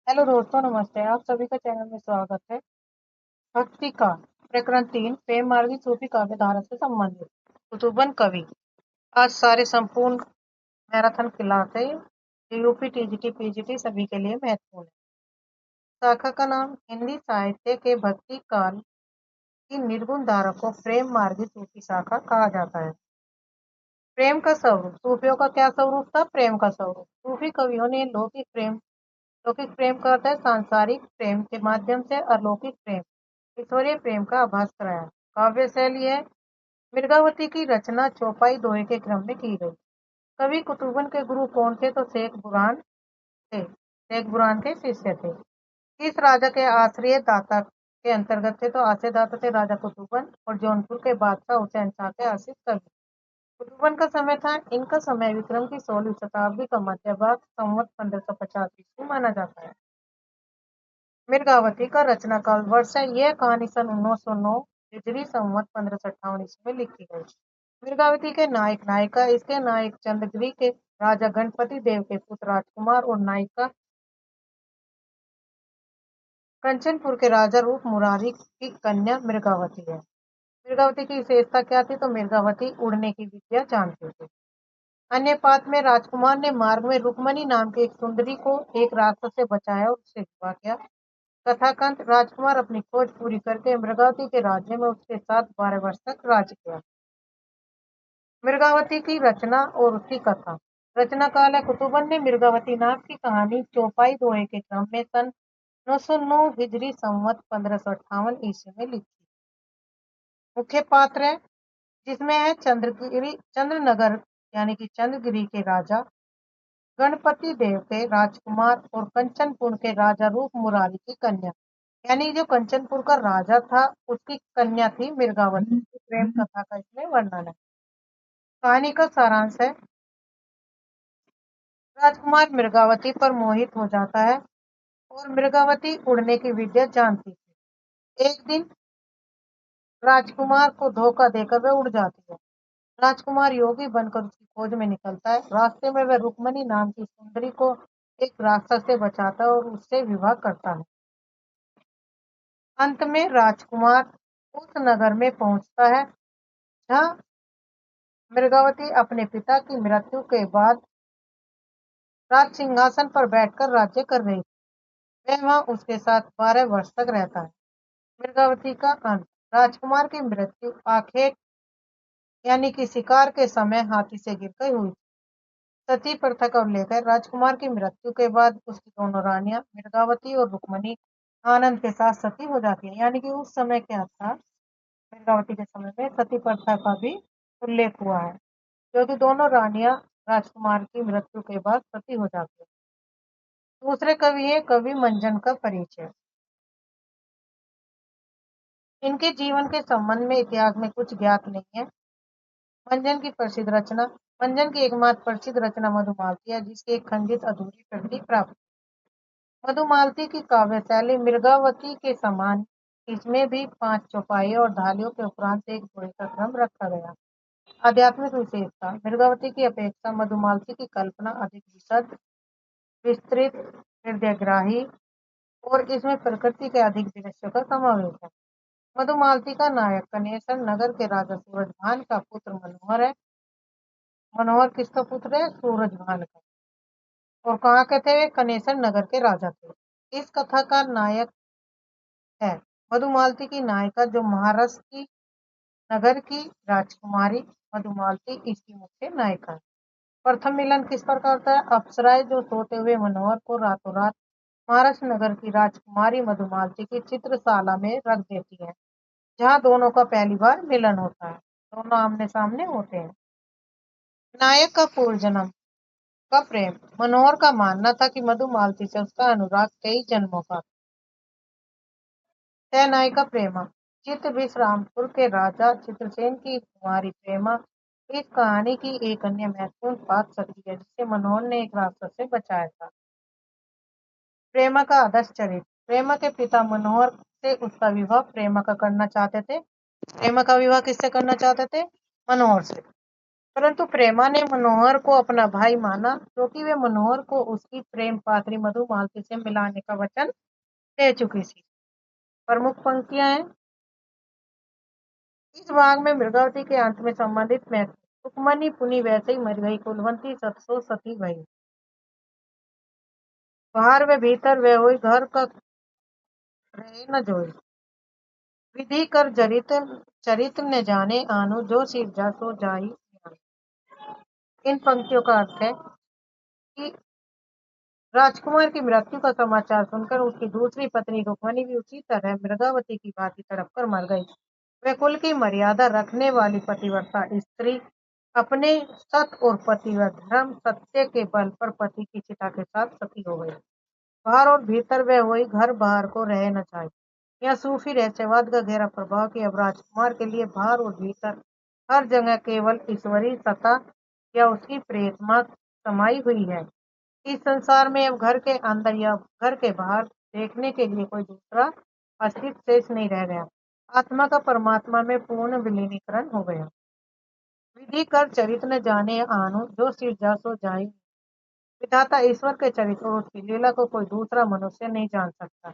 Hello दोस्तों, नमस्ते। आप सभी का चैनल में स्वागत है। भक्ति का प्रकरण 3 प्रेम मार्गी सूफी काव्य धारा से संबंधित। कुतुबन कवि। आज सारे संपूर्ण मैराथन क्लासे यूपी टीजीटी पीजीटी सभी के लिए महत्वपूर्ण है। शाखा का नाम हिंदी साहित्य के भक्ति काल की निर्गुण धारा को प्रेम मार्गी सूफी शाखा कहा जाता है। प्रेम का स्वरूप। सूफियों का क्या स्वरूप था? प्रेम का स्वरूप। सूफी कवियों ने लौकिक प्रेम का अर्थ है सांसारिक प्रेम के माध्यम से अलौकिक प्रेम, ईश्वरीय प्रेम का आभास कराया। काव्य शैली है। मृगावती की रचना चौपाई दोहे के क्रम में की गई। कवि कुतुबन के गुरु कौन थे? तो शेख बुरहान के शिष्य थे। किस राजा के आश्रय दाता के अंतर्गत थे? तो आश्रय दाता थे राजा कुतुबन और जौनपुर के बादशाह हुसैन शाह के आश्रित कवि। कुतुबन का समय था। इनका समय विक्रम की 16वीं शताब्दी का मध्य भाग संवत 1550 ईस्वी माना जाता है। मृगावती का रचना काल वर्ष है। यह कहानी सन 1909 हिजरी संवत 1558 ईस्वी में लिखी गई। मृगावती के नायक नायिका। इसके नायक चंद्रगिरी के राजा गणपति देव के पुत्र राजकुमार और नायिका कंचनपुर के राजा रूप मुरारी की कन्या मृगावती है। मृगावती की विशेषता क्या थी? तो मृगावती उड़ने की विद्या जानती थी। अन्य पात्र में राजकुमार ने मार्ग में रुक्मणी नाम की एक सुंदरी को एक राक्षस से बचाया और उससे विवाह किया। कथाकंत। राजकुमार अपनी खोज पूरी करके मृगावती के राज्य में उसके साथ 12 वर्ष तक राज किया। मृगावती की रचना और उसकी कथा। रचना काल है। कुतुबन ने मृगावती नाम की कहानी चौपाई दोहे के क्रम में सन 909 हिजरी संवत 1558 ईस्वी में लिखी। मुख्य पात्र है जिसमें है चंद्रनगर यानी कि चंद्रगिरी के राजा गणपति देव के राजकुमार और कंचनपुर के राजा रूप मुरारी की कन्या, यानी जो कंचनपुर का राजा था उसकी कन्या थी मृगावती की प्रेम कथा का इसमें वर्णन है। कहानी का सारांश है। राजकुमार मृगावती पर मोहित हो जाता है और मृगावती उड़ने की विद्या जानती थी। एक दिन राजकुमार को धोखा देकर वह उड़ जाती है। राजकुमार योगी बनकर उसकी खोज में निकलता है। रास्ते में वह रुक्मणी नाम की सुंदरी को एक राक्षस से बचाता है और उससे विवाह करता है। अंत में राजकुमार उस नगर में पहुंचता है जहां मृगावती अपने पिता की मृत्यु के बाद राज सिंहासन पर बैठकर राज्य कर रही थी। वह वहां उसके साथ 12 वर्ष तक रहता है। मृगावती का अंत। राजकुमार की मृत्यु आखेट यानी कि शिकार के समय हाथी से गिरकर हुई। सती प्रथा का उल्लेख है। राजकुमार की मृत्यु के बाद उसकी दोनों रानियां मृगावती और रुक्मणी आनंद के साथ सती हो जाती है। यानी कि उस समय क्या था, मृगावती के समय में सती प्रथा का भी उल्लेख हुआ है, क्योंकि दोनों रानियां राजकुमार की मृत्यु के बाद सती हो जाती है। दूसरे कवि है कवि मंजन का परिचय। इनके जीवन के संबंध में इतिहास में कुछ ज्ञात नहीं है। मंजन की प्रसिद्ध रचना। मंजन की एकमात्र प्रसिद्ध रचना मधुमालती है, जिसकी एक खंडित अधूरी प्रति प्राप्त। मधुमालती की काव्य शैली मृगावती के समान। इसमें भी 5 चौपाई और ढालियों के उपरांत एक दोहे का क्रम रखा गया। आध्यात्मिक विशेषता। मृगावती की अपेक्षा मधुमालती की कल्पना अधिक विशद, विस्तृत, हृदयग्राही और इसमें प्रकृति के अधिक दृश्यों का समावेश है। मधुमालती का नायक कनेसर नगर के राजा सूरजभान का पुत्र मनोहर है। मनोहर किसका पुत्र है? सूरजभान का। और कहाँ के थे वे? कनेसर नगर के राजा थे। इस कथा का नायक है मधुमालती की नायिका, जो महाराष्ट्र की नगर की राजकुमारी मधुमालती इसकी मुख्य नायिका है। प्रथम मिलन किस प्रकार का है? अप्सराएं जो सोते हुए मनोहर को रातों रात महाराष्ट्र नगर की राजकुमारी मधुमालती की चित्रशाला में रख देती है, जहां दोनों का पहली बार मिलन होता है। दोनों आमने सामने होते हैं। नायक का पूर्व जन्म का प्रेम। मनोहर का मानना था कि मधुमालती से उसका अनुराग कई जन्मों का। तय नायिका प्रेमा। चित्त विश्रामपुर के राजा चित्रसेन की कुमारी प्रेमा इस कहानी की एक अन्य महत्वपूर्ण बात सती है, जिसे मनोहर ने एक राक्षस से बचाया था। प्रेमा का आदर्श चरित्र। प्रेमा के पिता मनोहर से उसका विवाह प्रेमा का करना चाहते थे। प्रेमा का विवाह किससे करना चाहते थे? मनोहर से। परंतु प्रेमा ने मनोहर को अपना भाई माना, क्योंकि वे मनोहर को उसकी प्रेम पात्री मधुमालती से मिलाने का वचन दे चुकी थी। प्रमुख पंक्तियां हैं इस भाग में। मृगावती के अंत में संबंधित में सुखमनी पुनि वैसे ही मर गई, कुलवंती सतसो सती भई। बाहर व भीतर वे हुई, घर का रहे न जोई। विधि कर चरित न जाने आनु, जो सिरजा सो जाई। इन पंक्तियों का अर्थ है कि राजकुमार की मृत्यु का समाचार सुनकर उसकी दूसरी पत्नी रुक्मणी भी उसी तरह मृगावती की भांति तड़प कर मर गई। वह कुल की मर्यादा रखने वाली पतिव्रता स्त्री अपने सत और पति व धर्म सत्य के बल पर पति की चिता के साथ सती हो गई। बाहर और भीतर वह हुई, घर बाहर को रह न जाए। यह सूफी रहस्यवाद का गहरा प्रभाव कि अब राजकुमार के लिए बाहर और भीतर हर जगह केवल ईश्वरी सत्ता या उसकी प्रेतमा समाई हुई है। इस संसार में अब घर के अंदर या घर के बाहर देखने के लिए कोई दूसरा अस्तित्व शेष नहीं रह गया। आत्मा का परमात्मा में पूर्ण विलीनीकरण हो गया। विधि कर चरित न जाने आनु, जो सिरजा सो जाई। विधाता ईश्वर के चरित्र और उसकी लीला को कोई दूसरा मनुष्य नहीं जान सकता।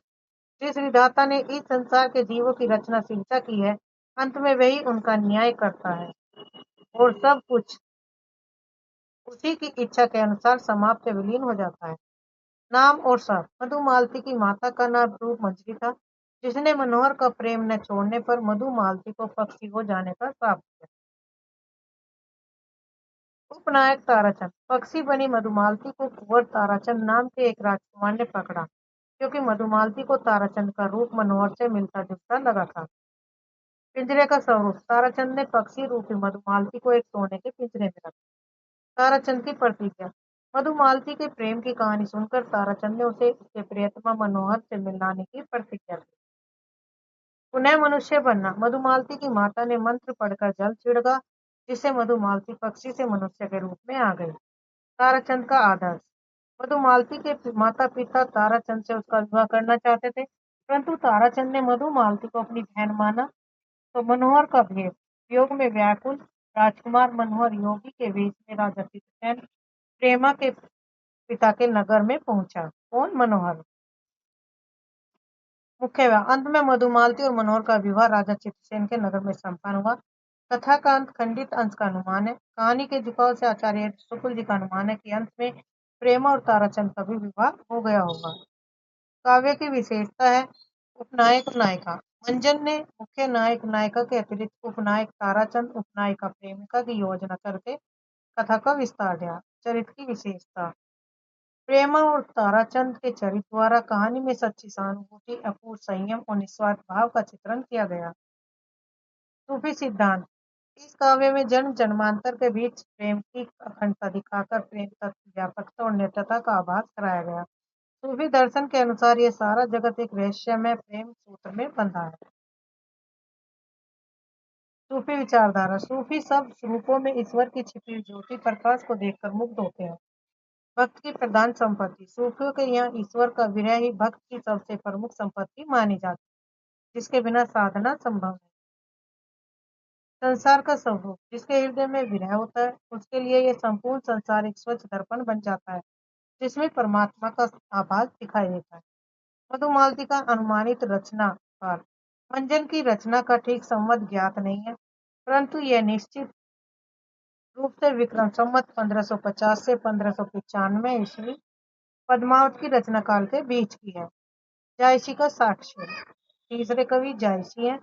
जिस विधाता ने इस संसार के जीवों की रचना सिरजा की है, अंत में वही उनका न्याय करता है और सब कुछ उसी की इच्छा के अनुसार समाप्त विलीन हो जाता है। नाम और शर्त। मधुमालती की माता का नाम रूप मंजरी था, जिसने मनोहर का प्रेम न छोड़ने पर मधुमालती को पक्षी हो जाने का श्राप दिया। उपनायक ताराचंद। पक्षी बनी मधुमालती को कुंवर ताराचंद नाम के एक राजकुमार ने पकड़ा, क्योंकि मधुमालती को ताराचंद का रूप मनोहर से मिलता जुलता लगा था। पिंजरे का स्वरूप। ताराचंद ने पक्षी रूपी मधुमालती को एक सोने के पिंजरे में रखा। ताराचंद की प्रतिज्ञा। मधुमालती के प्रेम की कहानी सुनकर ताराचंद ने उसे उसके प्रियतमा मनोहर से मिलाने की प्रतिज्ञा की। पुनः मनुष्य बनना। मधुमालती की माता ने मंत्र पढ़कर जल छिड़का, जिससे मधुमालती पक्षी से मनुष्य के रूप में आ गई। ताराचंद का आदर्श। मधुमालती के माता पिता ताराचंद से उसका विवाह करना चाहते थे, परंतु ताराचंद ने मधुमालती को अपनी बहन माना। तो मनोहर का भेद। योग में व्याकुल राजकुमार मनोहर योगी के वेश में राजा चित्रसेन प्रेमा के पिता के नगर में पहुंचा। कौन? मनोहर। मुख्य विवाह। अंत में मधुमालती और मनोहर का विवाह राजा चित्रसेन के नगर में संपन्न हुआ। कथा का अंत खंडित अंश का अनुमान है। कहानी के झुकाव से आचार्य शुक्ल जी का अनुमान है कि अंत में प्रेमा और ताराचंद का भी विवाह हो गया होगा। काव्य की विशेषता है उपनायक नायिका। मंजन ने मुख्य नायक नायिका के अतिरिक्त उपनायक ताराचंद उपनायिका प्रेमिका की योजना करके कथा का विस्तार दिया। चरित्र की विशेषता। प्रेमा और ताराचंद के चरित्र द्वारा कहानी में सच्ची सहानुभूति, अपूर्व संयम और निस्वार्थ भाव का चित्रण किया गया। सूफी सिद्धांत। इस काव्य में जन्म जन्मांतर के बीच प्रेम की अखंडता दिखाकर प्रेम तत्व व्यापकता और नित्यता का आभास कराया गया। सूफी दर्शन के अनुसार ये सारा जगत एक रहस्यमय प्रेम सूत्र में बंधा है। सूफी विचारधारा। सूफी सब रूपों में ईश्वर की छिपी हुई ज्योति प्रकाश को देखकर मुग्ध होते हैं। भक्त की प्रधान संपत्ति। सूफियों के यहाँ ईश्वर का विरह ही भक्त की सबसे प्रमुख संपत्ति मानी जाती है, जिसके बिना साधना संभव है। संसार का स्वरूप। जिसके हृदय में विरह होता है, उसके लिए यह संपूर्ण संसार एक स्वच्छ दर्पण बन जाता है, जिसमें परमात्मा का आभास दिखाई देता है। मधुमालती का अनुमानित रचनाकाल। मंजन की रचना का ठीक संवत ज्ञात नहीं है, परंतु यह निश्चित रूप से विक्रम संवत 1550 से 1595 ईस्वी पद्मावत की रचना काल के बीच की है। जायसी का साक्ष्य। तीसरे कवि जायसी हैं।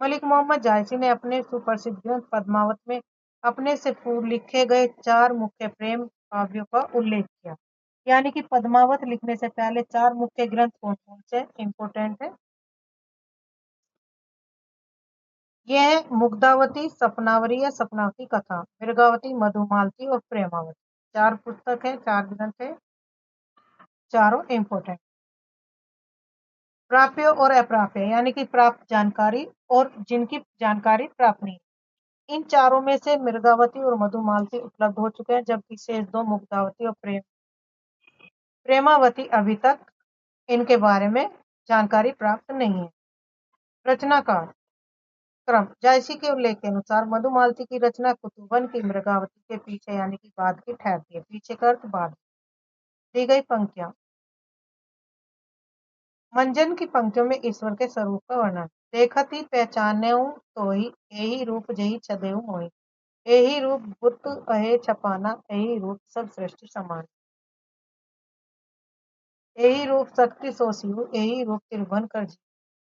मलिक मोहम्मद जायसी ने अपने सुप्रसिद्ध ग्रंथ पद्मावत में अपने से पूर्व लिखे गए 4 मुख्य प्रेम काव्यों का उल्लेख किया। यानी कि पद्मावत लिखने से पहले 4 मुख्य ग्रंथ कौन कौन से इंपोर्टेंट है? ये है मुग्धावती, सपनावरी या सपनावती कथा, मृगावती, मधुमालती और प्रेमावती। 4 पुस्तक है, 4 ग्रंथ है, चारों इंपोर्टेंट। प्राप्य और अप्राप्य यानी कि प्राप्त जानकारी और जिनकी जानकारी प्राप्त नहीं। इन चारों में से मृगावती और मधुमालती उपलब्ध हो चुके हैं, जबकि शेष 2 मुग्धावती और प्रेमावती अभी तक इनके बारे में जानकारी प्राप्त नहीं है। रचनाकार। क्रम जायसी के उल्लेख के अनुसार मधुमालती की रचना कुतुबन की मृगावती के पीछे यानी कि बाद की ठहरती है। पीछे का अर्थ बाद। दी गई पंक्तियां मंजन की पंक्तियों में ईश्वर के स्वरूप का वर्णन। देखत ही पहचाने तो ही यही रूप जही छदेऊ मोहि। यही रूप बुत अहे छपाना यही रूप सब सृष्टि समान। यही रूप शक्ति सोसियु यही रूप त्रिभुवन कर जी।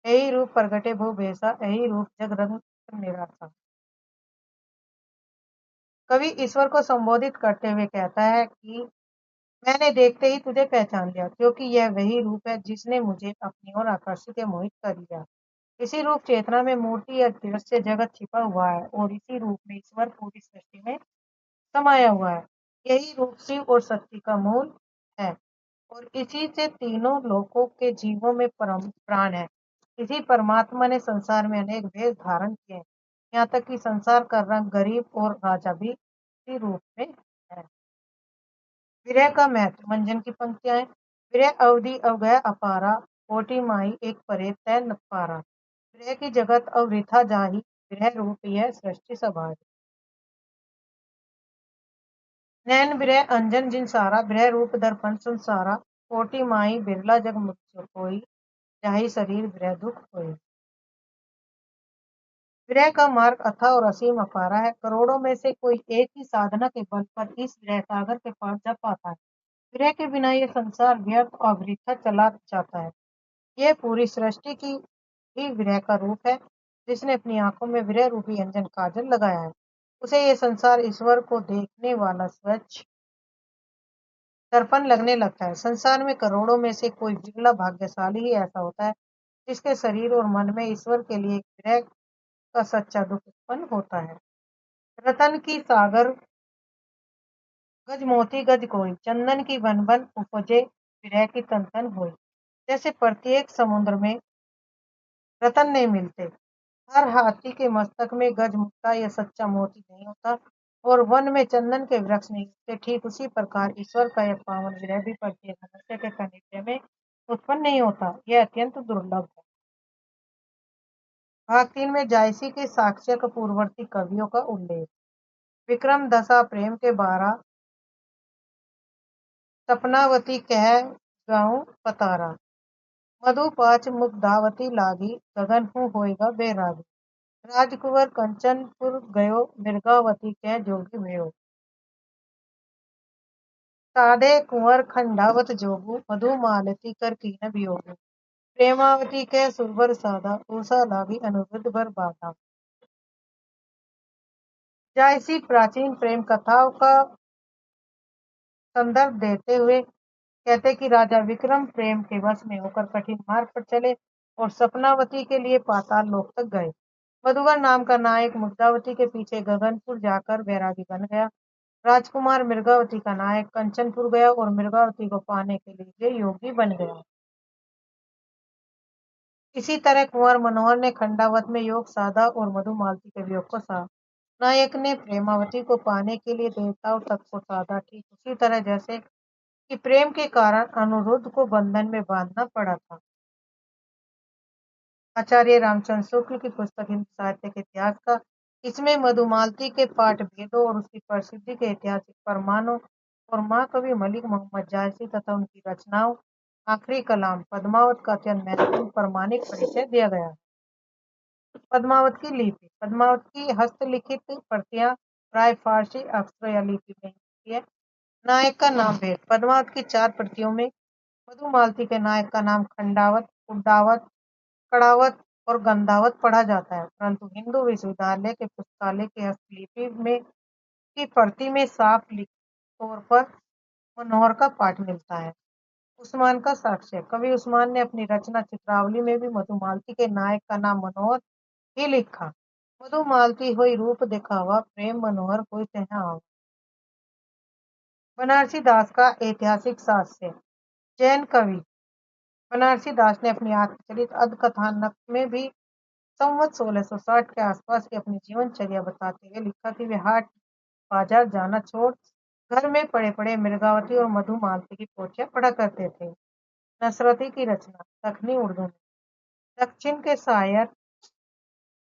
यही रूप प्रगटे भो बेसा यही रूप जग रंग निरासा। कवि ईश्वर को संबोधित करते हुए कहता है कि मैंने देखते ही तुझे पहचान लिया क्योंकि यह वही रूप है जिसने मुझे अपनी ओर आकर्षित या मोहित कर लिया। इसी रूप चेतना में मूर्ति या दृश्य जगत छिपा हुआ है और इसी रूप में ईश्वर पूरी सृष्टि में समाया हुआ है। यही रूप शिव और शक्ति का मूल है और इसी से तीनों लोकों के जीवों में परम प्राण है। इसी परमात्मा ने संसार में अनेक भेद धारण किए हैं। यहाँ तक कि संसार का रंग गरीब और राजा भी इसी रूप में है। विरह का महत्व मंजन की पंक्तियां हैं। विरह अवधि अवगय अपारा कोटि माही एक परे तय न पारा। विरह की जगत अवृथा जाही विरह रूप यह सृष्टि सभारी। नैन विरह अंजन जिन सारा विरह रूप दर्पण संसारा। कोटि माही बिरला जग मुझ कोई जाहि शरीर विरह दुख होई। विरह का मार्ग अथाह और असीम अपारा है। करोड़ों में से कोई एक ही साधना के बल पर इस विरह सागर के पार जा पाता है। विरह के बिना ये संसार व्यर्थ और वृथा चला जाता है। यह पूरी सृष्टि की ही विरह का रूप है। जिसने अपनी आंखों में विरह रूपी अंजन काजल लगाया है उसे ये संसार ईश्वर को देखने वाला स्वच्छ दर्पण लगने लगता है। संसार में करोड़ों में से कोई बिरला भाग्यशाली ही ऐसा होता है जिसके शरीर और मन में ईश्वर के लिए विरह का सच्चा दुख उत्पन्न होता है। रतन की सागर गज मोती गज कोई चंदन की बन बन उपजे विरह की तन तन होई। जैसे प्रत्येक समुद्र में रतन नहीं मिलते, हर हाथी के मस्तक में गज मुक्ता या सच्चा मोती नहीं होता और वन में चंदन के वृक्ष नहीं होते, ठीक उसी प्रकार ईश्वर का यह पावन विरह भी प्रत्येक मनुष्य के सानिध्य में उत्पन्न नहीं होता। यह अत्यंत दुर्लभ है। भाग 3 में जायसी के साक्ष्य का पूर्ववर्ती कवियों का उल्लेख। विक्रम दशा प्रेम के 12 सपनावती कह गाऊं पतारा। मधु पाच मुग्धावती लागी गगन हूँ होएगा बेरागी। राजकुंवर कंचनपुर गयो मिर्गावती कह जोगी भयो। साधे कुंवर खंडावत जोगू मधुमालती कर कीन वियोगू। प्रेमावती कह सुरवर साधा उषा लागी अनुरुद्ध बर बाधा। जायसी प्राचीन प्रेम कथाओं का संदर्भ देते हुए कहते कि राजा विक्रम प्रेम के वश में होकर कठिन मार्ग पर चले और सपनावती के लिए पाताल लोक तक गए। मधुवर नाम का नायक मुग्धावती के पीछे गगनपुर जाकर बैरागी बन गया। राजकुमार मृगावती का नायक कंचनपुर गया और मृगावती को पाने के लिए योगी बन गया। इसी तरह कुंवर मनोहर ने खंडावत में योग साधा और मधुमालती के वियोग को सहा। नायक ने प्रेमावती को पाने के लिए देवताओं तक को साधा, ठीक उसी तरह जैसे कि प्रेम के कारण अनुरुद्ध को बंधन में बांधना पड़ा था। आचार्य रामचंद्र शुक्ल की पुस्तक हिंदू साहित्य के इतिहास का, इसमें मधुमालती के पाठ भेदों और उसकी प्रसिद्धि के ऐतिहासिक प्रमाणों और महाकवि मलिक मोहम्मद जायसी तथा उनकी रचनाओं आखिरी कलाम पद्मावत का अत्यंत महत्वपूर्ण प्रमाणिक परिचय दिया गया। पद्मावत की लिपि। पद्मावत की हस्तलिखित प्रतियां प्राय फारसी अक्षर या लिपि में होती है। नायक का नाम भेद। पद्मावत की 4 प्रतियों में मधुमालती के नायक का नाम खंडावत, उड्डावत, कड़ावत और गंधावत पढ़ा जाता है, परंतु हिंदू विश्वविद्यालय के पुस्तकालय की हस्तलिपि में की प्रति में साफ लिखित तौर पर मनोहर का पाठ मिलता है। उस्मान का साक्ष्य। कवि उस्मान ने अपनी रचना चित्रावली में भी मधुमालती के नायक का नाम मनोहर ही लिखा। मधुमालती हुई रूप दिखावा प्रेम मनोहर कोई तह। बनारसी दास का ऐतिहासिक साक्ष्य। जैन कवि बनारसी दास ने अपनी आत्मचरित अधकथानक में भी संवत 1660 के आसपास की अपनी जीवनचर्या बताते हुए लिखा कि वे हाट बाजार जाना छोड़ घर में पड़े पड़े मृगावती और मधुमालती की पोथियां पढ़ा करते थे। नसरती की रचना दक्षिणी उर्दू में। दक्षिण के शायर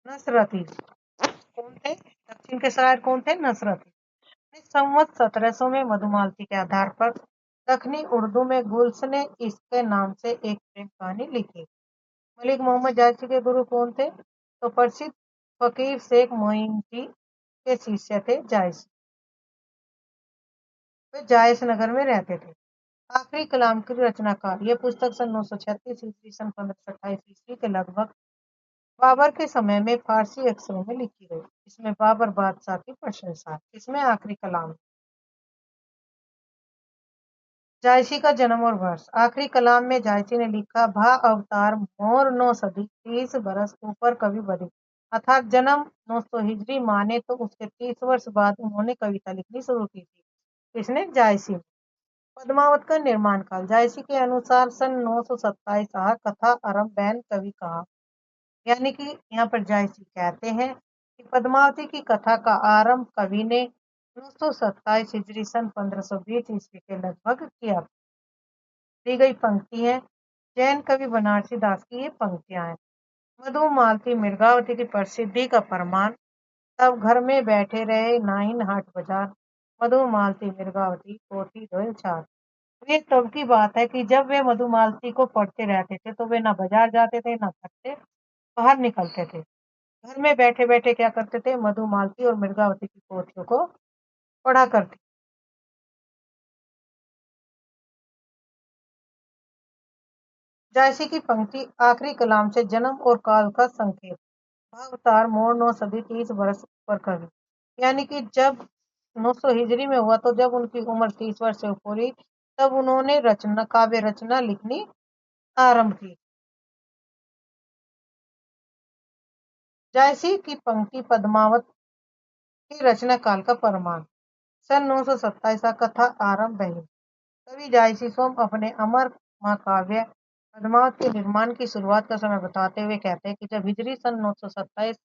नसरती कौन थे? दक्षिण के शायर कौन थे? नसरती। संवत 1700 में मधुमालती के आधार पर दक्षिणी उर्दू में गुल्स ने इसके नाम से एक प्रेम कहानी लिखी। मलिक मोहम्मद जायसी के गुरु कौन थे? तो प्रसिद्ध फकीर शेख मोइन जी के शिष्य थे जायसी। वे जायस नगर में रहते थे। आखिरी कलाम की रचनाकार यह पुस्तक सन 936 ईस्वी सन 1528 ईस्वी के लगभग बाबर के समय में फारसी अक्षरों में लिखी गई। इसमें बाबर बादशाह की प्रशंसा है। इसमें आखिरी कलाम जायसी का जन्म और वर्ष। आखिरी कलाम में जायसी ने लिखा, भा अवतार मोर 9 सदी 30 बरस ऊपर कवि बदी, अर्थात जन्म 900 हिजरी माने तो उसके 30 वर्ष बाद उन्होंने कविता लिखनी शुरू की थी। इसने जायसी ने पद्मावत का निर्माण काल जायसी के अनुसार सन 927 कथा आरंभ बैन कवि कहा, यानी कि यहाँ पर जायसी कहते हैं कि पद्मावती की कथा का आरंभ कवि ने 927 हिजरी सन 1520 ईस्वी के लगभग किया। दी गई पंक्ति है जैन कवि बनारसी दास की ये पंक्तियां हैं। मधुमालती मृगावती की प्रसिद्धि का प्रमाण, तब घर में बैठे रहे नाइन हाट बाजार, मधुमालती मृगावती कोठी दोयल चार। ये तब की बात है कि जब वे मधुमालती को पढ़ते रहते थे तो वे ना बाजार जाते थे ना थकते बाहर निकलते थे। घर में बैठे बैठे क्या करते थे? मधुमालती और मृगावती की पोथियों को पढ़ा करते। जायसी की पंक्ति आखिरी कलाम से जन्म और काल का संकेत। अवतार मोर 9 सदी 30 बरस पर कवि, यानी कि जब 900 हिजरी में हुआ तो जब उनकी उम्र 30 वर्ष से पूरी तब उन्होंने रचना काव्य रचना लिखनी आरंभ की। जायसी की पंक्ति पद्मावत की रचना काल का प्रमाण। सन 927 कथा आरंभ बही। कवि जायसी स्वयं अपने अमर महाकाव्य पद्मावत के निर्माण की शुरुआत का समय बताते हुए कहते हैं कि जब हिजरी सन 927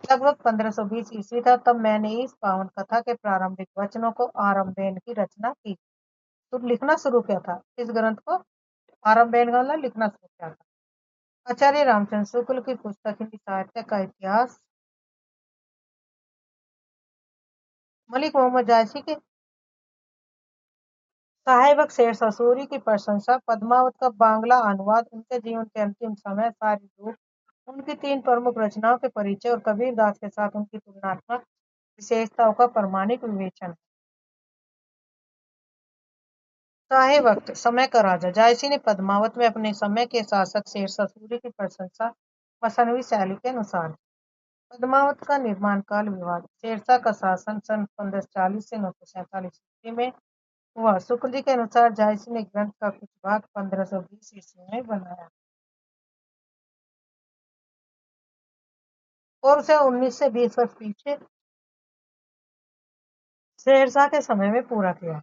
लगभग 1520 ईस्वी था तब मैंने इस पावन कथा के प्रारंभिक वचनों को आरंभेन की रचना की। तो लिखना शुरू किया था। इस ग्रंथ को आरंभेन का लिखना शुरू किया था। आचार्य रामचंद्र शुक्ल की पुस्तक हिंदी साहित्य का इतिहास। मलिक मोहम्मद जायसी के साहेबक शेरशाह सूरी की प्रशंसा। पद्मावत का बांग्ला अनुवाद, उनके जीवन के अंतिम समय, सारी रूप, उनकी 3 प्रमुख रचनाओं के परिचय और कबीरदास के साथ उनकी तुलनात्मक विशेषताओं का प्रामाणिक विवेचन। शाही वक्त, समय का राजा। जायसी ने पद्मावत में अपने समय के शासक शेरशाह सूरी की प्रशंसा मसनवी शैली के अनुसार। पद्मावत का निर्माण काल विवाद। शेरशाह का शासन सन 1540 से 947 ईस्वी में हुआ। शुक्ल जी के अनुसार जायसी ने ग्रंथ का कुछ भाग 1520 ईस्वी में बनाया और उसे 19 से 20 वर्ष पीछे शेरशाह के समय में पूरा किया।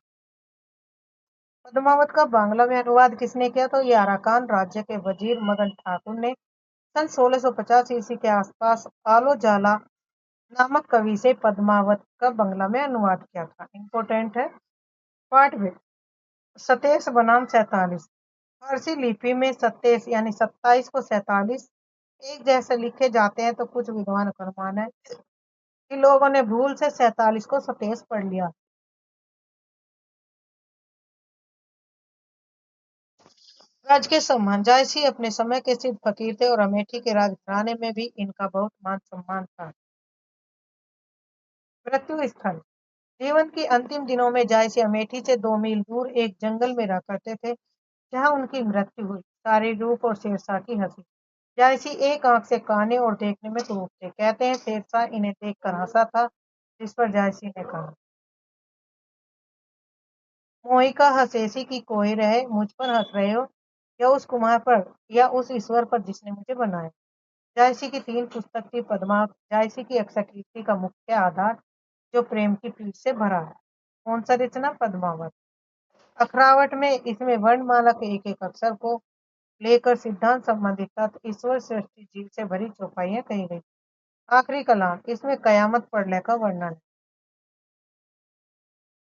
पद्मावत का बांग्ला में अनुवाद किसने किया? तो ये अराकान राज्य के वजीर मगन ठाकुर ने सन 1650 ईस्वी के आसपास आलो जाला नामक कवि से पद्मावत का बांग्ला में अनुवाद किया था। इंपोर्टेंट है पार्ट में 27 बनाम 47। फारसी लिपि में 27 यानी 27 को 47 एक जैसे लिखे जाते हैं तो कुछ विद्वान का अनुमान है कि लोगों ने भूल से 47 को 27 पढ़ लिया। राज के सम्मान। जायसी अपने समय के सिद्ध फकीर थे और अमेठी के राजघराने में भी इनका बहुत मान सम्मान था। मृत्यु स्थल। जीवन के अंतिम दिनों में जायसी अमेठी से 2 मील दूर एक जंगल में रह करते थे जहां उनकी मृत्यु हुई। सारे रूप और शेरशाह की हंसी। जायसी एक आंख से काने और देखने में कुरूप थे। कहते हैं शेरशाह इन्हें देखकर हंसा था, जिस पर जायसी ने कहा, मोहिका हंसेसी की कोई रहे, मुझ पर हंस रहे हो या उस कुमार पर या उस ईश्वर पर जिसने मुझे बनाया। जायसी की 3 पुस्तक थी पद्मावत, जायसी की अक्षर कीर्ति का मुख्य आधार जो प्रेम की पीठ से भरा है। कौन सा रचना? पद्मावत। अखरावट में इसमें वर्णमाला के एक एक अक्षर को लेकर सिद्धांत संबंधित तथ्य, ईश्वर सृष्टि जीव से भरी चौपाइयां कही गई। आखिरी कलाम, इसमें कयामत प्रलय का वर्णन है।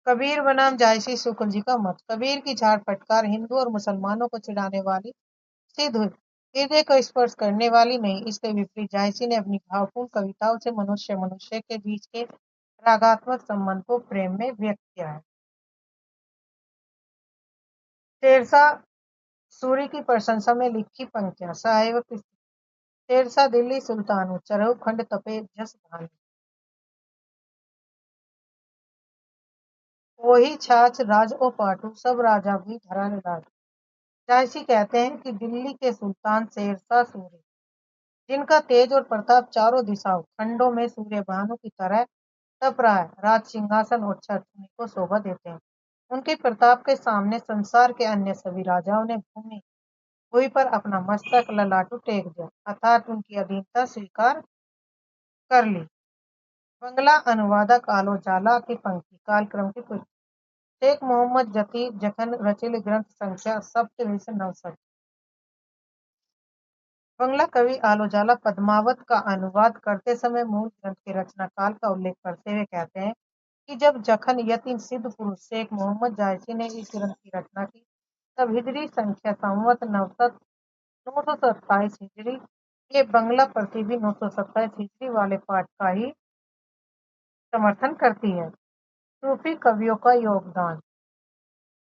कबीर बनाम जायसी शुक्ल जी का मत। कबीर की झाड़ फटकार हिंदू और मुसलमानों को चिढ़ाने वाली सिद्ध हुई। हृदय को स्पर्श करने वाली नहीं, इसके विपरीत झांसी ने अपनी भावपूर्ण कविताओं से मनुष्य मनुष्य के बीच के रागात्मक संबंध को प्रेम में व्यक्त किया है। शेरशाह सूरी की प्रशंसा में लिखी पंक्तियां सहायक। शेरशाह दिल्ली सुल्तान चरहु खंड तपे जस भानु। वही छाछ राज ओ पाटू सब राजा भी धरा लाज। झांसी कहते हैं कि दिल्ली के सुल्तान शेरशाह सूरी, जिनका तेज और प्रताप चारों दिशाओं खंडों में सूर्य भानु की तरह तप रहा है, राज सिंहासन और छत्र को शोभा देते हैं। उनके प्रताप के सामने संसार के अन्य सभी राजाओं ने भूमि पर अपना मस्तक ललाटू टेक दिया, अर्थात उनकी अधीनता स्वीकार कर ली। बंगला अनुवादक आलो जाला की पंक्ति कालक्रम की पुष्टि। शेख मोहम्मद जती जखन रचिल ग्रंथ संख्या सप्तविंश नवसठ। बंगला कवि आलो जाला पद्मावत का अनुवाद करते समय मूल ग्रंथ के रचना काल का उल्लेख करते हुए कहते हैं कि जब जखन यति सिद्ध पुरुष शेख मोहम्मद जायसी ने इस ग्रंथ की रचना की, तब हिजरी संख्या संवत नवसत 927 हिजरी, ये बंगला प्रति भी 927 हिजरी वाले पाठ का ही समर्थन करती है। सूफी कवियों का योगदान।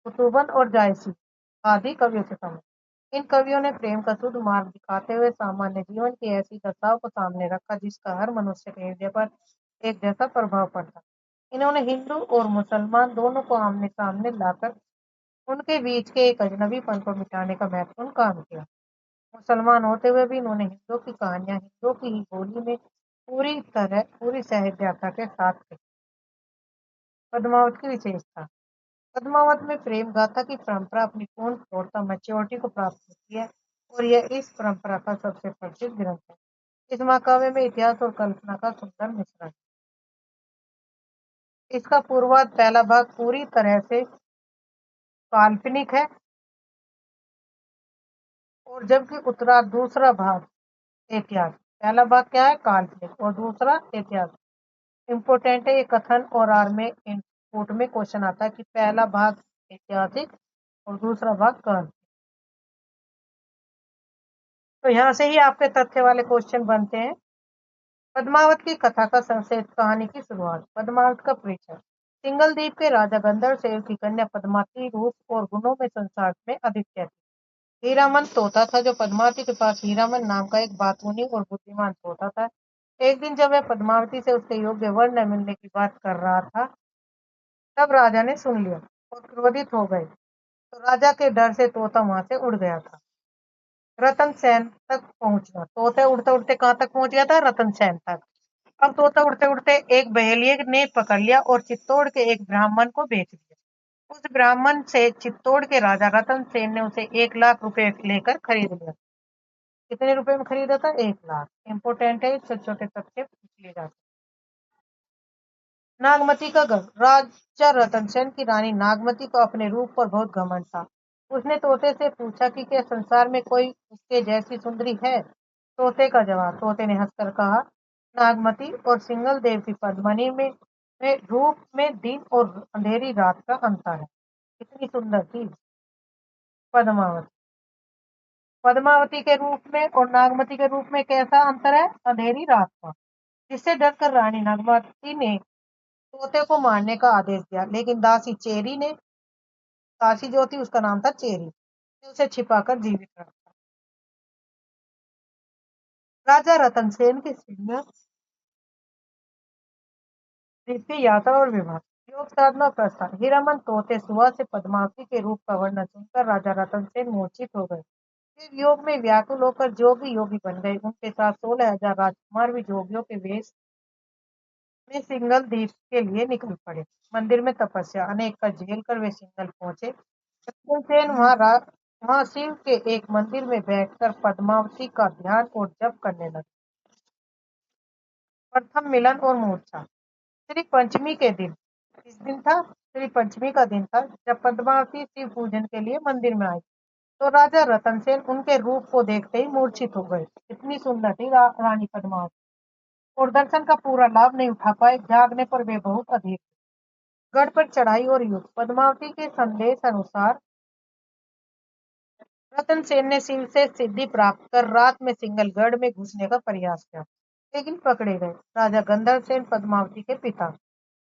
कुतुबन और जायसी आदि कवियों से कम। इन कवियों ने प्रेम का शुद्ध मार्ग दिखाते हुए सामान्य जीवन की ऐसी दशाओं को सामने रखा जिसका हर मनुष्य के हृदय पर एक जैसा प्रभाव पड़ता। इन्होंने हिंदू और मुसलमान दोनों को आमने सामने लाकर उनके बीच के एक अजनबीपन को मिटाने का महत्वपूर्ण काम किया। मुसलमान होते हुए भी इन्होंने हिंदुओं की कहानियां हिंदुओं की ही बोली में पूरी सहजता के साथ कही। पद्मावत की विशेषता। पद्मावत में प्रेम गाथा की परंपरा अपनी पूर्ण प्रौढ़ता मैच्योरिटी को प्राप्त होती है और यह इस परंपरा का सबसे प्रसिद्ध ग्रंथ है। इस महाकाव्य में इतिहास और कल्पना का सुंदर मिश्रण है। इसका पूर्वार्ध पहला भाग पूरी तरह से काल्पनिक है और जबकि उत्तरार्ध दूसरा भाग ऐतिहासिक। पहला भाग क्या है? काल्पनिक और दूसरा ऐतिहासिक। इम्पोर्टेंट है ये कथन और आर में इनपुट में क्वेश्चन आता है कि पहला भाग ऐतिहासिक और दूसरा भाग काल्पनिक। तो यहाँ से ही आपके तथ्य वाले क्वेश्चन बनते हैं। पद्मावत की कथा का संक्षेप। कहानी की शुरुआत। पद्मावत का परिचय। सिंगल द्वीप के राजा गंधर्व सेव की कन्या पद्मावती रूप और गुणों में संसार में अद्वितीय थी। हीरामन तोता था जो पद्मावती के पास हीरामन नाम का एक बातूनी और बुद्धिमान तोता था। एक दिन जब वह पद्मावती से उसके योग्य वर न मिलने की बात कर रहा था, तब राजा ने सुन लिया और क्रोधित हो गए। तो राजा के डर से तोता वहां से उड़ गया था। रतन सेन तक पहुंचना। तोता उड़ते उड़ते कहाँ तक पहुंच गया था? रतन सेन तक। अब तोता उड़ते उड़ते एक बहेलिये ने पकड़ लिया और चित्तौड़ के एक ब्राह्मण को बेच दिया। उस ब्राह्मण से चित्तौड़ के राजा रतन सेन ने उसे 1 लाख रुपए लेकर खरीद लिया। कितने रुपए में खरीदा था? 1 लाख। इंपोर्टेंट है, छोटे छोटे तथ्य पूछ लिए जाते। नागमती का गर्व। राजा रतन सेन की रानी नागमती को अपने रूप पर बहुत घमंड था। उसने तोते से पूछा कि क्या संसार में कोई उसके जैसी सुंदरी है? तोते का जवाब। तोते ने हंसकर कहा, नागमती और सिंगल देव की पद्मनी में रूप में दिन और अंधेरी रात का अंतर है। कितनी सुंदर थी पद्मावती। पद्मावती के रूप में और नागमती के रूप में कैसा अंतर है? अंधेरी रात का। जिससे डरकर रानी नागमती ने तोते को मारने का आदेश दिया, लेकिन दासी जो थी उसका नाम था चेरी, ने उसे छिपाकर जीवित रखा। राजा रतन सेन की सिंह की यात्रा और विवाह। योग साधना प्रस्थान। हीरामन तोते सुबह से पद्मावती के रूप का वर्णन सुनकर राजा रतन सेन मूर्छित हो गए। फिर योग में व्याकुल होकर जोगी योगी बन गए। उनके साथ 16,000 राजकुमार भी जोगियों के वेश में सिंगल द्वीप के लिए निकल पड़े। मंदिर में तपस्या। अनेक कष्ट झेल कर वे सिंगल पहुंचे। सेन वहां शिव के एक मंदिर में बैठकर पद्मावती का ध्यान और जप करने लगे। प्रथम मिलन और मूर्छा। श्री पंचमी के दिन, इस दिन था श्री पंचमी का दिन था, जब पद्मावती शिव पूजन के लिए मंदिर में आई, तो राजा रतन सेन उनके रूप को देखते ही मूर्छित हो गए। इतनी सुंदर थी रानी पद्मावती और दर्शन का पूरा लाभ नहीं उठा पाए। जागने पर वे बहुत अधीर थे। गढ़ पर चढ़ाई और युद्ध। पद्मावती के संदेश अनुसार रतन सेन ने शिव से सिद्धि प्राप्त कर रात में सिंगलगढ़ में घुसने का प्रयास किया, लेकिन पकड़े गए। राजा गंधर्व सेन पद्मावती के पिता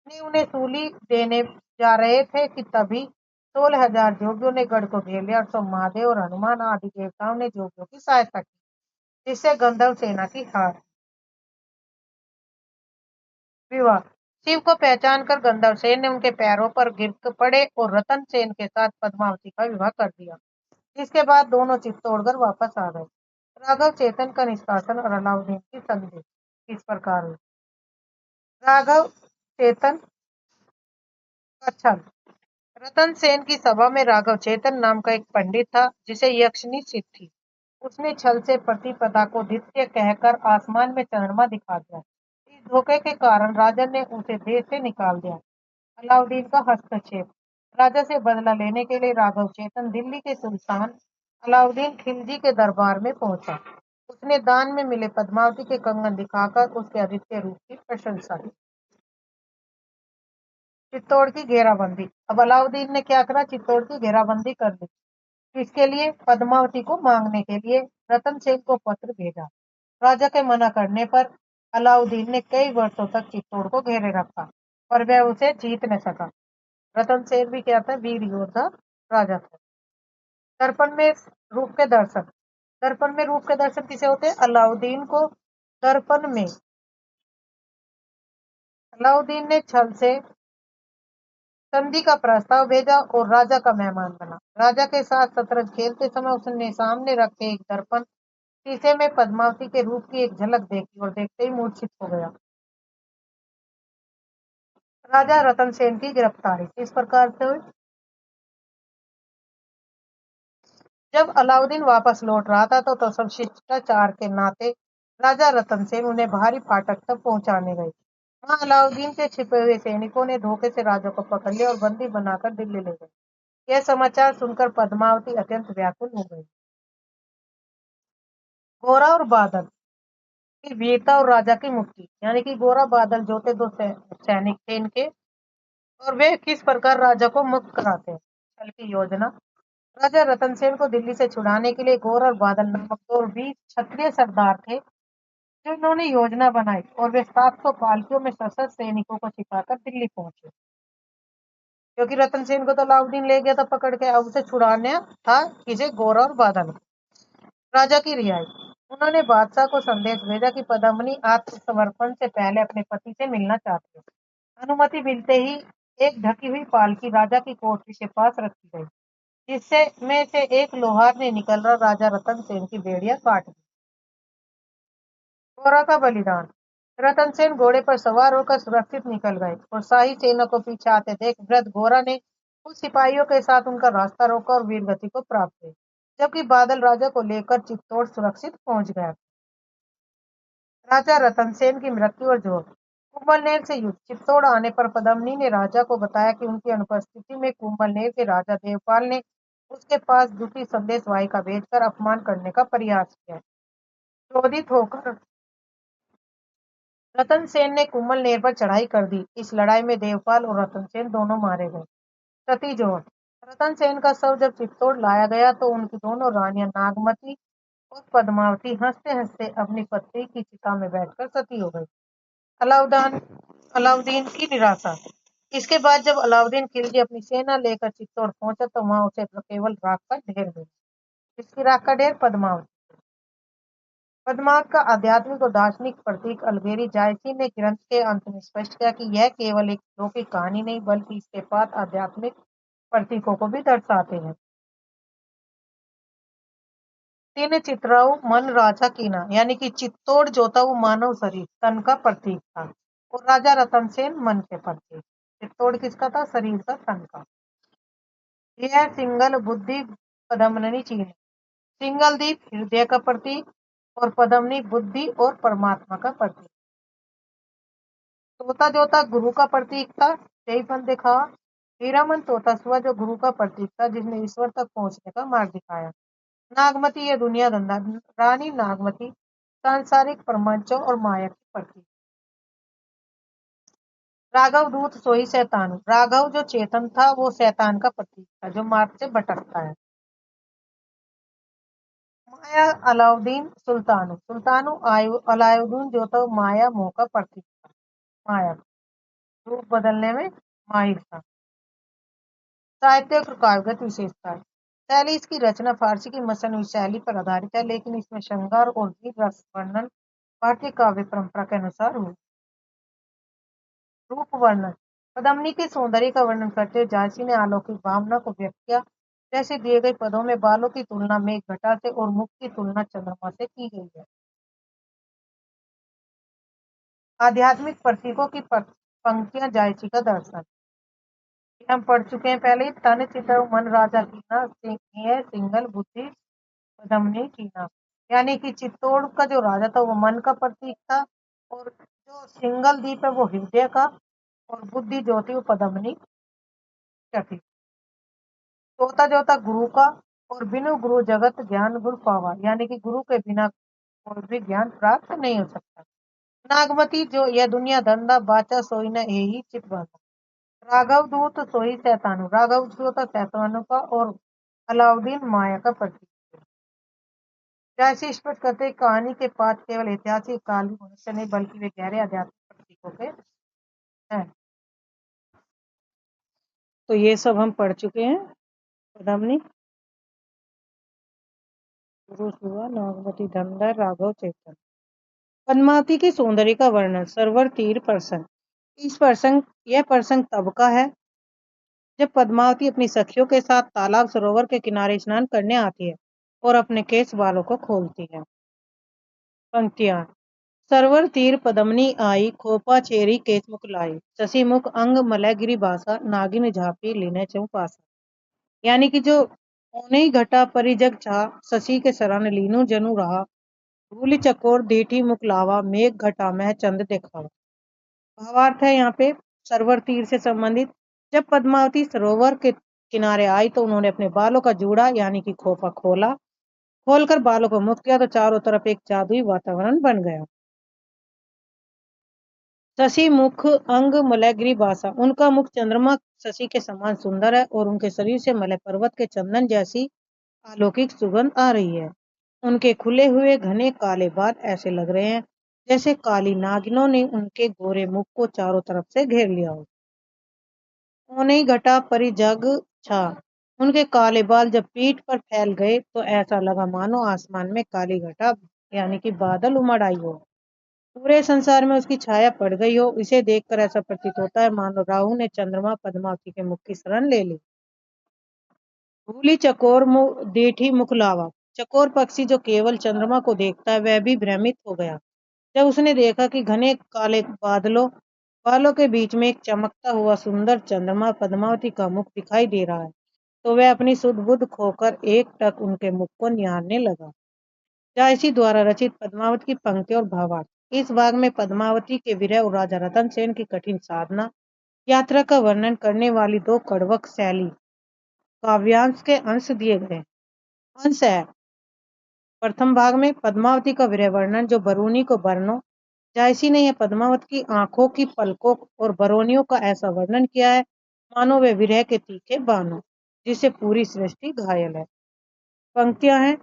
ने उन्हें सूली देने जा रहे थे कि तभी 16,000 जोगियों ने गढ़ को घेर लिया और सब महादेव और हनुमान आदि देवताओं ने जोगियों की सहायता की, जिससे गंधर्व सेना की हार। विवाह। शिव को पहचान कर गंधर्व सेन ने उनके पैरों पर गिर पड़े और रतन सेन के साथ पद्मावती का विवाह कर दिया। इसके बाद दोनों चित्तौड़गढ़ वापस आ गए। राघव चेतन का निष्कासन और अलाउद्दीन की संधि इस प्रकार हुई। राघव चेतन का छल। रतन सेन की सभा में राघव चेतन नाम का एक पंडित था, जिसे यक्षिणी सिद्ध थी। उसने छल से प्रतिपदा को दैत्य कहकर आसमान में चंद्रमा दिखा दिया। इस धोखे के कारण राजा ने उसे देश से निकाल दिया। अलाउद्दीन का हस्तक्षेप। राजा से बदला लेने के लिए राघव चेतन दिल्ली के सुल्तान अलाउद्दीन खिलजी के दरबार में पहुंचा। उसने दान में मिले पद्मावती के कंगन दिखाकर उसके अद्वितीय रूप की प्रशंसा की। चित्तौड़ की घेराबंदी। अब अलाउद्दीन ने क्या करा, चित्तौड़ की घेराबंदी कर दी। इसके लिए पद्मावती को मांगने के लिए रतन सेन को पत्र भेजा। राजा के मना करने पर अलाउद्दीन ने कई वर्षों तक चित्तौड़ को घेरे रखा, पर वह उसे जीत न सका। रतन सेन भी क्या था, वीर योद्धा राजा था। दर्पण में रूप के दर्शन। दर्पण में रूप के दर्शन किसे होते हैं? अलाउद्दीन को दर्पण में अलाउद्दीन ने छल से संधि का प्रस्ताव भेजा और राजा का मेहमान बना। राजा के साथ शतरंज खेलते समय उसने सामने रखे एक दर्पण शीशे में पद्मावती के रूप की एक झलक देखी और देखते ही मूर्छित हो गया। राजा रतन सेन की गिरफ्तारी किस प्रकार से हुई? जब अलाउद्दीन वापस लौट रहा था तो सब शिष्टाचार के नाते राजा रतन सेन उन्हें भारी फाटक तक पहुंचाने गए। वहां अलाउद्दीन के छिपे हुए सैनिकों ने धोखे से राजा को पकड़ लिया और बंदी बनाकर दिल्ली ले गए। यह समाचार सुनकर पद्मावती अत्यंत व्याकुल हो गई। गोरा और बादल की वीरता और राजा की मुक्ति। यानी कि गोरा बादल जो थे दो सैनिक थे इनके, और वे किस प्रकार राजा को मुक्त कराते हैं। छल की योजना। राजा रतन सेन को दिल्ली से छुड़ाने के लिए गोरा और बादल नामक दो 20 क्षत्रिय सरदार थे, जो इन्होंने योजना बनाई और वे 700 पालकियों में सशस्त्र सैनिकों को छिपाकर दिल्ली पहुंचे। क्योंकि रतन सेन को तो अलाउद्दीन ले गया था पकड़ के, अब उसे छुड़ाना था किसे, गोरा और बादल। राजा की रिहाई। उन्होंने बादशाह को संदेश भेजा कि पद्मिनी आत्मसमर्पण से पहले अपने पति से मिलना चाहती है। अनुमति मिलते ही एक ढकी हुई पालकी राजा की कोठरी के पास रखी गई, जिससे में से एक लोहार ने निकलकर राजा रतन सेन की बेड़ियां काट दी। गोरा का बलिदान। रतन सेन घोड़े पर सवार होकर सुरक्षित निकल गए और शाही सेना को पीछे आते देख वृद्ध गोरा ने कुछ सिपाहियों के साथ उनका रास्ता रोका और वीरगति को प्राप्त हुई, जबकि बादल राजा को लेकर चित्तौड़ सुरक्षित पहुंच गया। राजा रतन सेन की मृत्यु और जोर। कुंभलनेर से युद्ध। चित्तौड़ आने पर पद्मिनी ने राजा को बताया कि उनकी अनुपस्थिति में कुंभलनेर के राजा देवपाल ने उसके पास झूठी संदेश वाहिका भेजकर अपमान करने का प्रयास किया। क्रोधित होकर रतन सेन ने कुंभलनेर पर चढ़ाई कर दी। इस लड़ाई में देवपाल और रतन सेन दोनों मारे गए। सती जोड़। रतन सेन का शव जब चित्तौड़ लाया गया तो उनकी दोनों रानियां नागमती और पद्मावती हंसते हंसते अपनी पत्नी की चिता में बैठकर सती हो गई। अलाउद्दीन अलाउद्दीन की निराशा। इसके बाद जब अलाउद्दीन खिलजी अपनी सेना लेकर चित्तौड़ पहुंचा तो वहां उसे केवल राख का ढेर मिला। इसकी राख का ढेर पद्मावती। पद्मावत का आध्यात्मिक और दार्शनिक प्रतीक। अलगेरी जायसी ने ग्रंथ के अंत में स्पष्ट किया कि यह केवल एक लौकिक कहानी नहीं बल्कि इसके पास आध्यात्मिक प्रतीकों को भी दर्शाते हैं। तीन चित्राऊ मन राजा कीना। यानी कि चित्तौड़ जो था वो मानव शरीर तन का प्रतीक था और राजा रतन सेन मन के प्रतीक। चित्तौड़ किसका था? शरीर का, तन का। यह सिंगल बुद्धि पद्मनी चिन्ह। सिंगल दीप हृदय का प्रतीक और पद्मनी बुद्धि और परमात्मा का प्रतीक। तोता जो था गुरु का प्रतीक था, जय फल दिखावा। हीरामन तोता हुआ जो गुरु का प्रतीक था, जिसने ईश्वर तक पहुंचने का मार्ग दिखाया। नागमती ये दुनिया धंधा। रानी नागमती सांसारिक प्रपंचों और माया की प्रतीक। राघव दूत सोई शैतान। राघव जो चेतन था वो शैतान का प्रतीक था, जो मार्ग से भटकता है। माया अलाउद्दीन सुल्तानु सुल्तानु अलाउद्दीन जो तो माया मोह का प्रतीक था। माया रूप बदलने में माहिर था। साहित्य और काव्यगत विशेषता। शैली इसकी रचना फारसी की मसनवी शैली पर आधारित है, लेकिन इसमें श्रृंगार और वीर रस वर्णन भारतीय काव्य परंपरा के अनुसार हुआ। रूप वर्णन। पद्मिनी के सौंदर्य का वर्णन करते हुए झांसी ने अलौकिक भावना को व्यक्त किया। जैसे दिए गए पदों में बालों की तुलना मेघ घटा से और मुख की तुलना चंद्रमा से की गई है। आध्यात्मिक प्रतीकों की पंक्तियां झांसी का दर्शन। हम पढ़ चुके हैं पहले। तन चित मन राजा कीना सिंगल बुद्धि पद्मिनी कीना। यानी कि चित्तौड़ का जो राजा था वो मन का प्रतीक था, और जो सिंगल द्वीप है वो हृदय का, और बुद्धि जो थी वो पद्मिनी का थी। तोता जोता गुरु का, और बिनु गुरु जगत ज्ञान गुरु पावा। यानी कि गुरु के बिना कोई भी ज्ञान प्राप्त नहीं हो सकता। नागमती जो यह दुनिया धंधा बाचा सोई न यही चित बना। राघव दूत सोई शैतानु। राघव जो था शैतानों का, और अलाउद्दीन माया का प्रतीक। जैसे स्पष्ट करते हैं, कहानी के पात्र केवल ऐतिहासिक काली मनुष्य नहीं बल्कि वे गहरे आध्यात्मिक प्रतीकों के हैं। तो ये सब हम पढ़ चुके हैं। पद्मिनी, गुरु सुआ, नागमती, धनधर, राघव, चेतन। पद्मावती के सौंदर्य का वर्णन। सरोवर तीर प्रसंग। यह प्रसंग तब का है जब पद्मावती अपनी सखियों के साथ तालाब सरोवर के किनारे स्नान करने आती है और अपने केस बालों को खोलती है। पंक्तियां। सरवर तीर पद्मिनी आई, खोपा चेरी केस मुख लाई। शशि मुख अंग मलयगिरी भाषा, नागिन झापी लीने चौपासा। यानी कि जो ओने घटा परिजग छा, शशि के शरण लीनू जनु रहा। धूलि चकोर दीठी मुख लावा, मेघ घटा में चंद देखावा। भावार्थ है यहाँ पे सरवर तीर से संबंधित। जब पद्मावती सरोवर के किनारे आई तो उन्होंने अपने बालों का जूड़ा यानी कि खोपा खोला। खोलकर बालों को मुक्त किया तो चारों तरफ एक जादुई वातावरण बन गया। शशि मुख अंग मलयगिरी भाषा। उनका मुख चंद्रमा शशि के समान सुंदर है और उनके शरीर से मलय पर्वत के चंदन जैसी अलौकिक सुगंध आ रही है। उनके खुले हुए घने काले बाल ऐसे लग रहे हैं जैसे काली नागिनों ने उनके गोरे मुख को चारों तरफ से घेर लिया हो। ओने घटा परिजग छा। उनके काले बाल जब पीठ पर फैल गए तो ऐसा लगा मानो आसमान में काली घटा यानी कि बादल उमड़ आई हो। पूरे संसार में उसकी छाया पड़ गई हो। इसे देखकर ऐसा प्रतीत होता है मानो राहु ने चंद्रमा पद्मावती के मुख की शरण ले ली। भूली चकोर देठी मुख लावा। चकोर पक्षी जो केवल चंद्रमा को देखता है वह भी भ्रमित हो गया जब उसने देखा कि घने काले बालों के बीच में एक चमकता हुआ सुंदर चंद्रमा पद्मावती का मुख दिखाई दे रहा है, तो वह अपनी सुध बुध खोकर एक टक उनके मुख को निहारने लगा। झांसी द्वारा रचित पद्मावत की पंक्ति और भावार्थ। इस भाग में पद्मावती के विरह और राजा रतन सेन की कठिन साधना यात्रा का वर्णन करने वाली दो कड़वक शैली काव्यांश के अंश दिए गए। अंश है। प्रथम भाग में पद्मावती का विरह वर्णन जो बरूनी को बरनो। झांसी ने यह पद्मावत की आंखों की पलकों और बरौनियों का ऐसा वर्णन किया है मानो वे विरह के तीखे बानों जिससे पूरी सृष्टि घायल है। पंक्तियां हैं,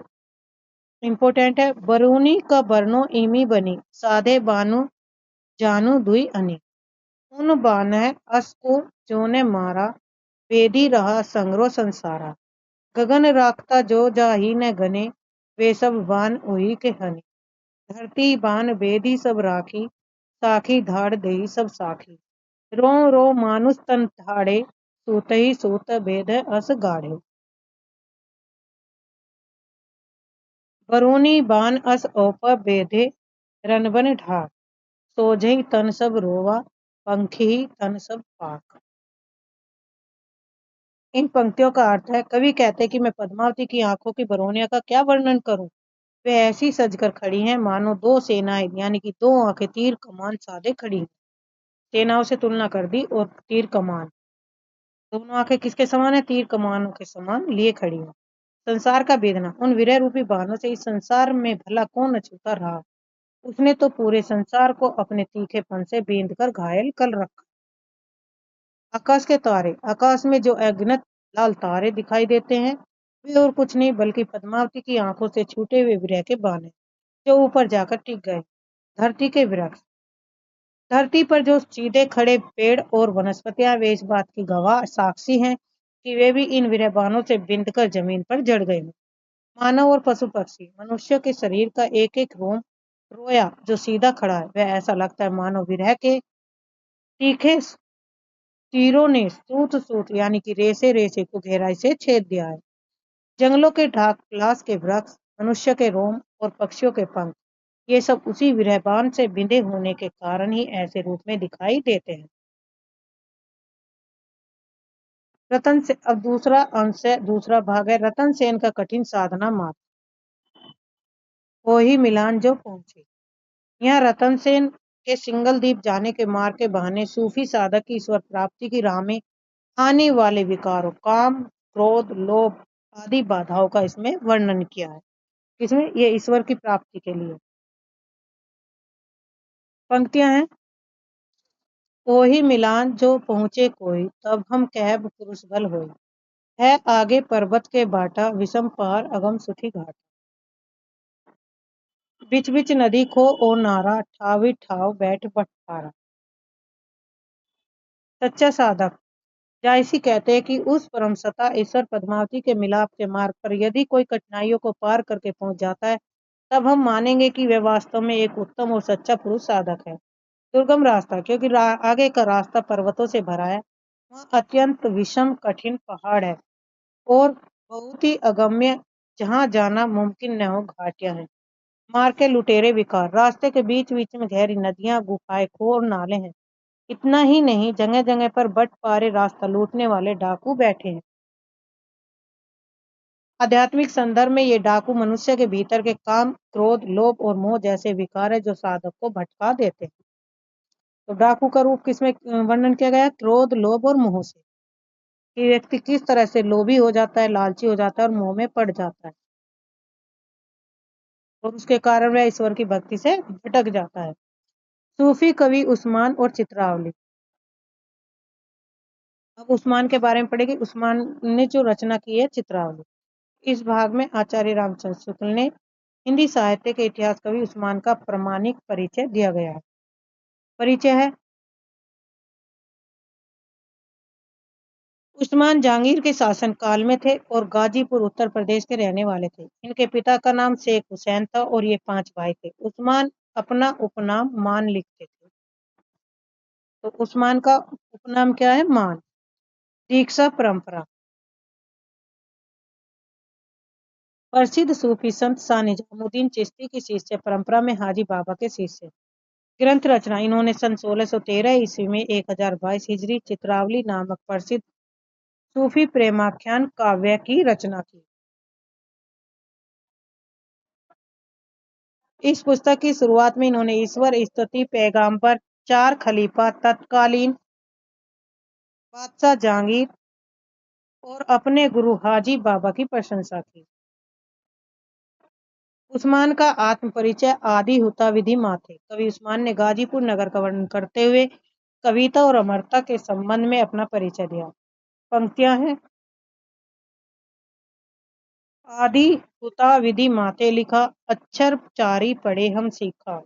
इंपोर्टेंट है। बरूनी का बरनो इमी बनी, साधे बानु जानू दुई अनी। उन बान है अस को जो ने मारा, वेदी रहा संग्रो संसारा। गगन राखता जो जाही न गने, वे सब बान उही के हनी। धरती बान बेदी सब राखी, साखी धाड़ देही सब साखी। रो रो मानुष तन ठाड़े, सूत ही सूत भेद अस गाढ़े। बरूनी बान अस औप बेधे, रनबन ढाक। सोझई तन सब रोवा, पंखी तन सब पाक। इन पंक्तियों का अर्थ है, कवि कहते हैं कि मैं पद्मावती की आंखों की बरौनिया का क्या वर्णन करूं। वे ऐसी सजकर खड़ी हैं मानो दो सेनाएं यानी कि दो आंखें तीर कमान साधे खड़ी हैं। सेनाओं से तुलना कर दी और तीर कमान, दोनों आंखें किसके समान है? तीर कमानों के समान लिए खड़ी हैं। संसार का वेदना। उन विरह रूपी बाणों से इस संसार में भला कौन अछूता रहा। उसने तो पूरे संसार को अपने तीखेपन से बींध कर घायल कर रखा। आकाश के तारे। आकाश में जो अगणित लाल तारे दिखाई देते हैं वे और कुछ नहीं बल्कि पद्मावती की आंखों से छूटे हुए विरह के बाण हैं, जो ऊपर जाकर टिक गए। धरती के वृक्ष। धरती पर जो सीधे खड़े पेड़ और वनस्पतियां वे इस बात की गवाह साक्षी हैं कि वे भी इन विरहबानों से बिंद कर जमीन पर जड़ गए हैं। मानव और पशु पक्षी। मनुष्य के शरीर का एक एक रोया जो सीधा खड़ा है, वह ऐसा लगता है मानो विरह के तीखे तीरों ने सूत सूत यानी कि रेसे रेसे को गहराई से छेद दिया है। जंगलों के ढाक, लाश के वृक्ष, मनुष्य के रोम और पक्षियों के पंख, ये सब उसी विरहबान से बिंधे होने के कारण ही ऐसे रूप में दिखाई देते हैं। रतन से अब दूसरा अंश है, दूसरा भाग है रतन सेन का कठिन साधना मार्ग। वो ही मिलान जो पहुंचे। यहाँ रतन सेन के सिंगल द्वीप जाने के मार्ग के बहाने सूफी साधक की ईश्वर प्राप्ति की राह में आने वाले विकारों काम, क्रोध, लोभ आदि बाधाओं का इसमें वर्णन किया है। इसमें ये ईश्वर की प्राप्ति के लिए पंक्तियां हैं। ओहि मिलान जो पहुँचे कोई, तब हम कहब पुरुष बल होय। है आगे पर्वत के बाटा, विषम पार अगम सुखी घाट। बिच बिच नदी खो ओ नारा, ठावी ठाव बैठ बटकारा। सच्चा साधक जायसी कहते हैं कि उस परम सत्ता ईश्वर पद्मावती के मिलाप के मार्ग पर यदि कोई कठिनाइयों को पार करके पहुंच जाता है, तब हम मानेंगे कि वह वास्तव में एक उत्तम और सच्चा पुरुष साधक है। दुर्गम रास्ता, क्योंकि आगे का रास्ता पर्वतों से भरा है, वहाँ अत्यंत विषम कठिन पहाड़ है और बहुत ही अगम्य, जहाँ जाना मुमकिन न हो घाटियां हैं। मार के लुटेरे विकार, रास्ते के बीच बीच में गहरी नदियां, गुफाएं, कुएं और नाले हैं। इतना ही नहीं, जगह जगह पर बट पारे रास्ता लूटने वाले डाकू बैठे हैं। आध्यात्मिक संदर्भ में ये डाकू मनुष्य के भीतर के काम, क्रोध, लोभ और मोह जैसे विकार है जो साधक को भटका देते हैं। तो डाकू का रूप किसमें वर्णन किया गया? क्रोध, लोभ और मोह से। कि व्यक्ति किस तरह से लोभी हो जाता है, लालची हो जाता है और मोह में पड़ जाता है और उसके कारण वह ईश्वर की भक्ति से भटक जाता है। सूफी कवि उस्मान और चित्रावली। अब उस्मान के बारे में पढ़ेंगे। उस्मान ने जो रचना की है चित्रावली, इस भाग में आचार्य रामचंद्र शुक्ल ने हिंदी साहित्य के इतिहास कवि उस्मान का प्रामाणिक परिचय दिया गया है। परिचय है। उस्मान जहांगीर के शासन काल में थे और गाजीपुर उत्तर प्रदेश के रहने वाले थे। इनके पिता का नाम शेख हुसैन था और ये 5 भाई थे। उस्मान अपना उपनाम मान लिखते थे। तो उस्मान का उपनाम क्या है? मान। दीक्षा परंपरा। प्रसिद्ध सूफी संत शाह निजामुद्दीन चिश्ती की शिष्य परंपरा में हाजी बाबा के शिष्य। ग्रंथ रचना, इन्होंने सन 1613 ईस्वी में 1022 हिजरी चित्रावली नामक प्रसिद्ध सूफी प्रेमाख्यान काव्य की रचना की। इस पुस्तक की शुरुआत में इन्होंने ईश्वर स्तुति, पैगंबर, 4 खलीफा, तत्कालीन बादशाह जहांगीर और अपने गुरु हाजी बाबा की प्रशंसा की। उस्मान का आत्म परिचय आदि हुता विधि माथे। कवि उस्मान ने गाजीपुर नगर का वर्णन करते हुए कविता और अमरता के संबंध में अपना परिचय दिया। पंक्तियां हैं। आदि हुता विधि माते लिखा, अक्षर चारी पढ़े हम सीखा।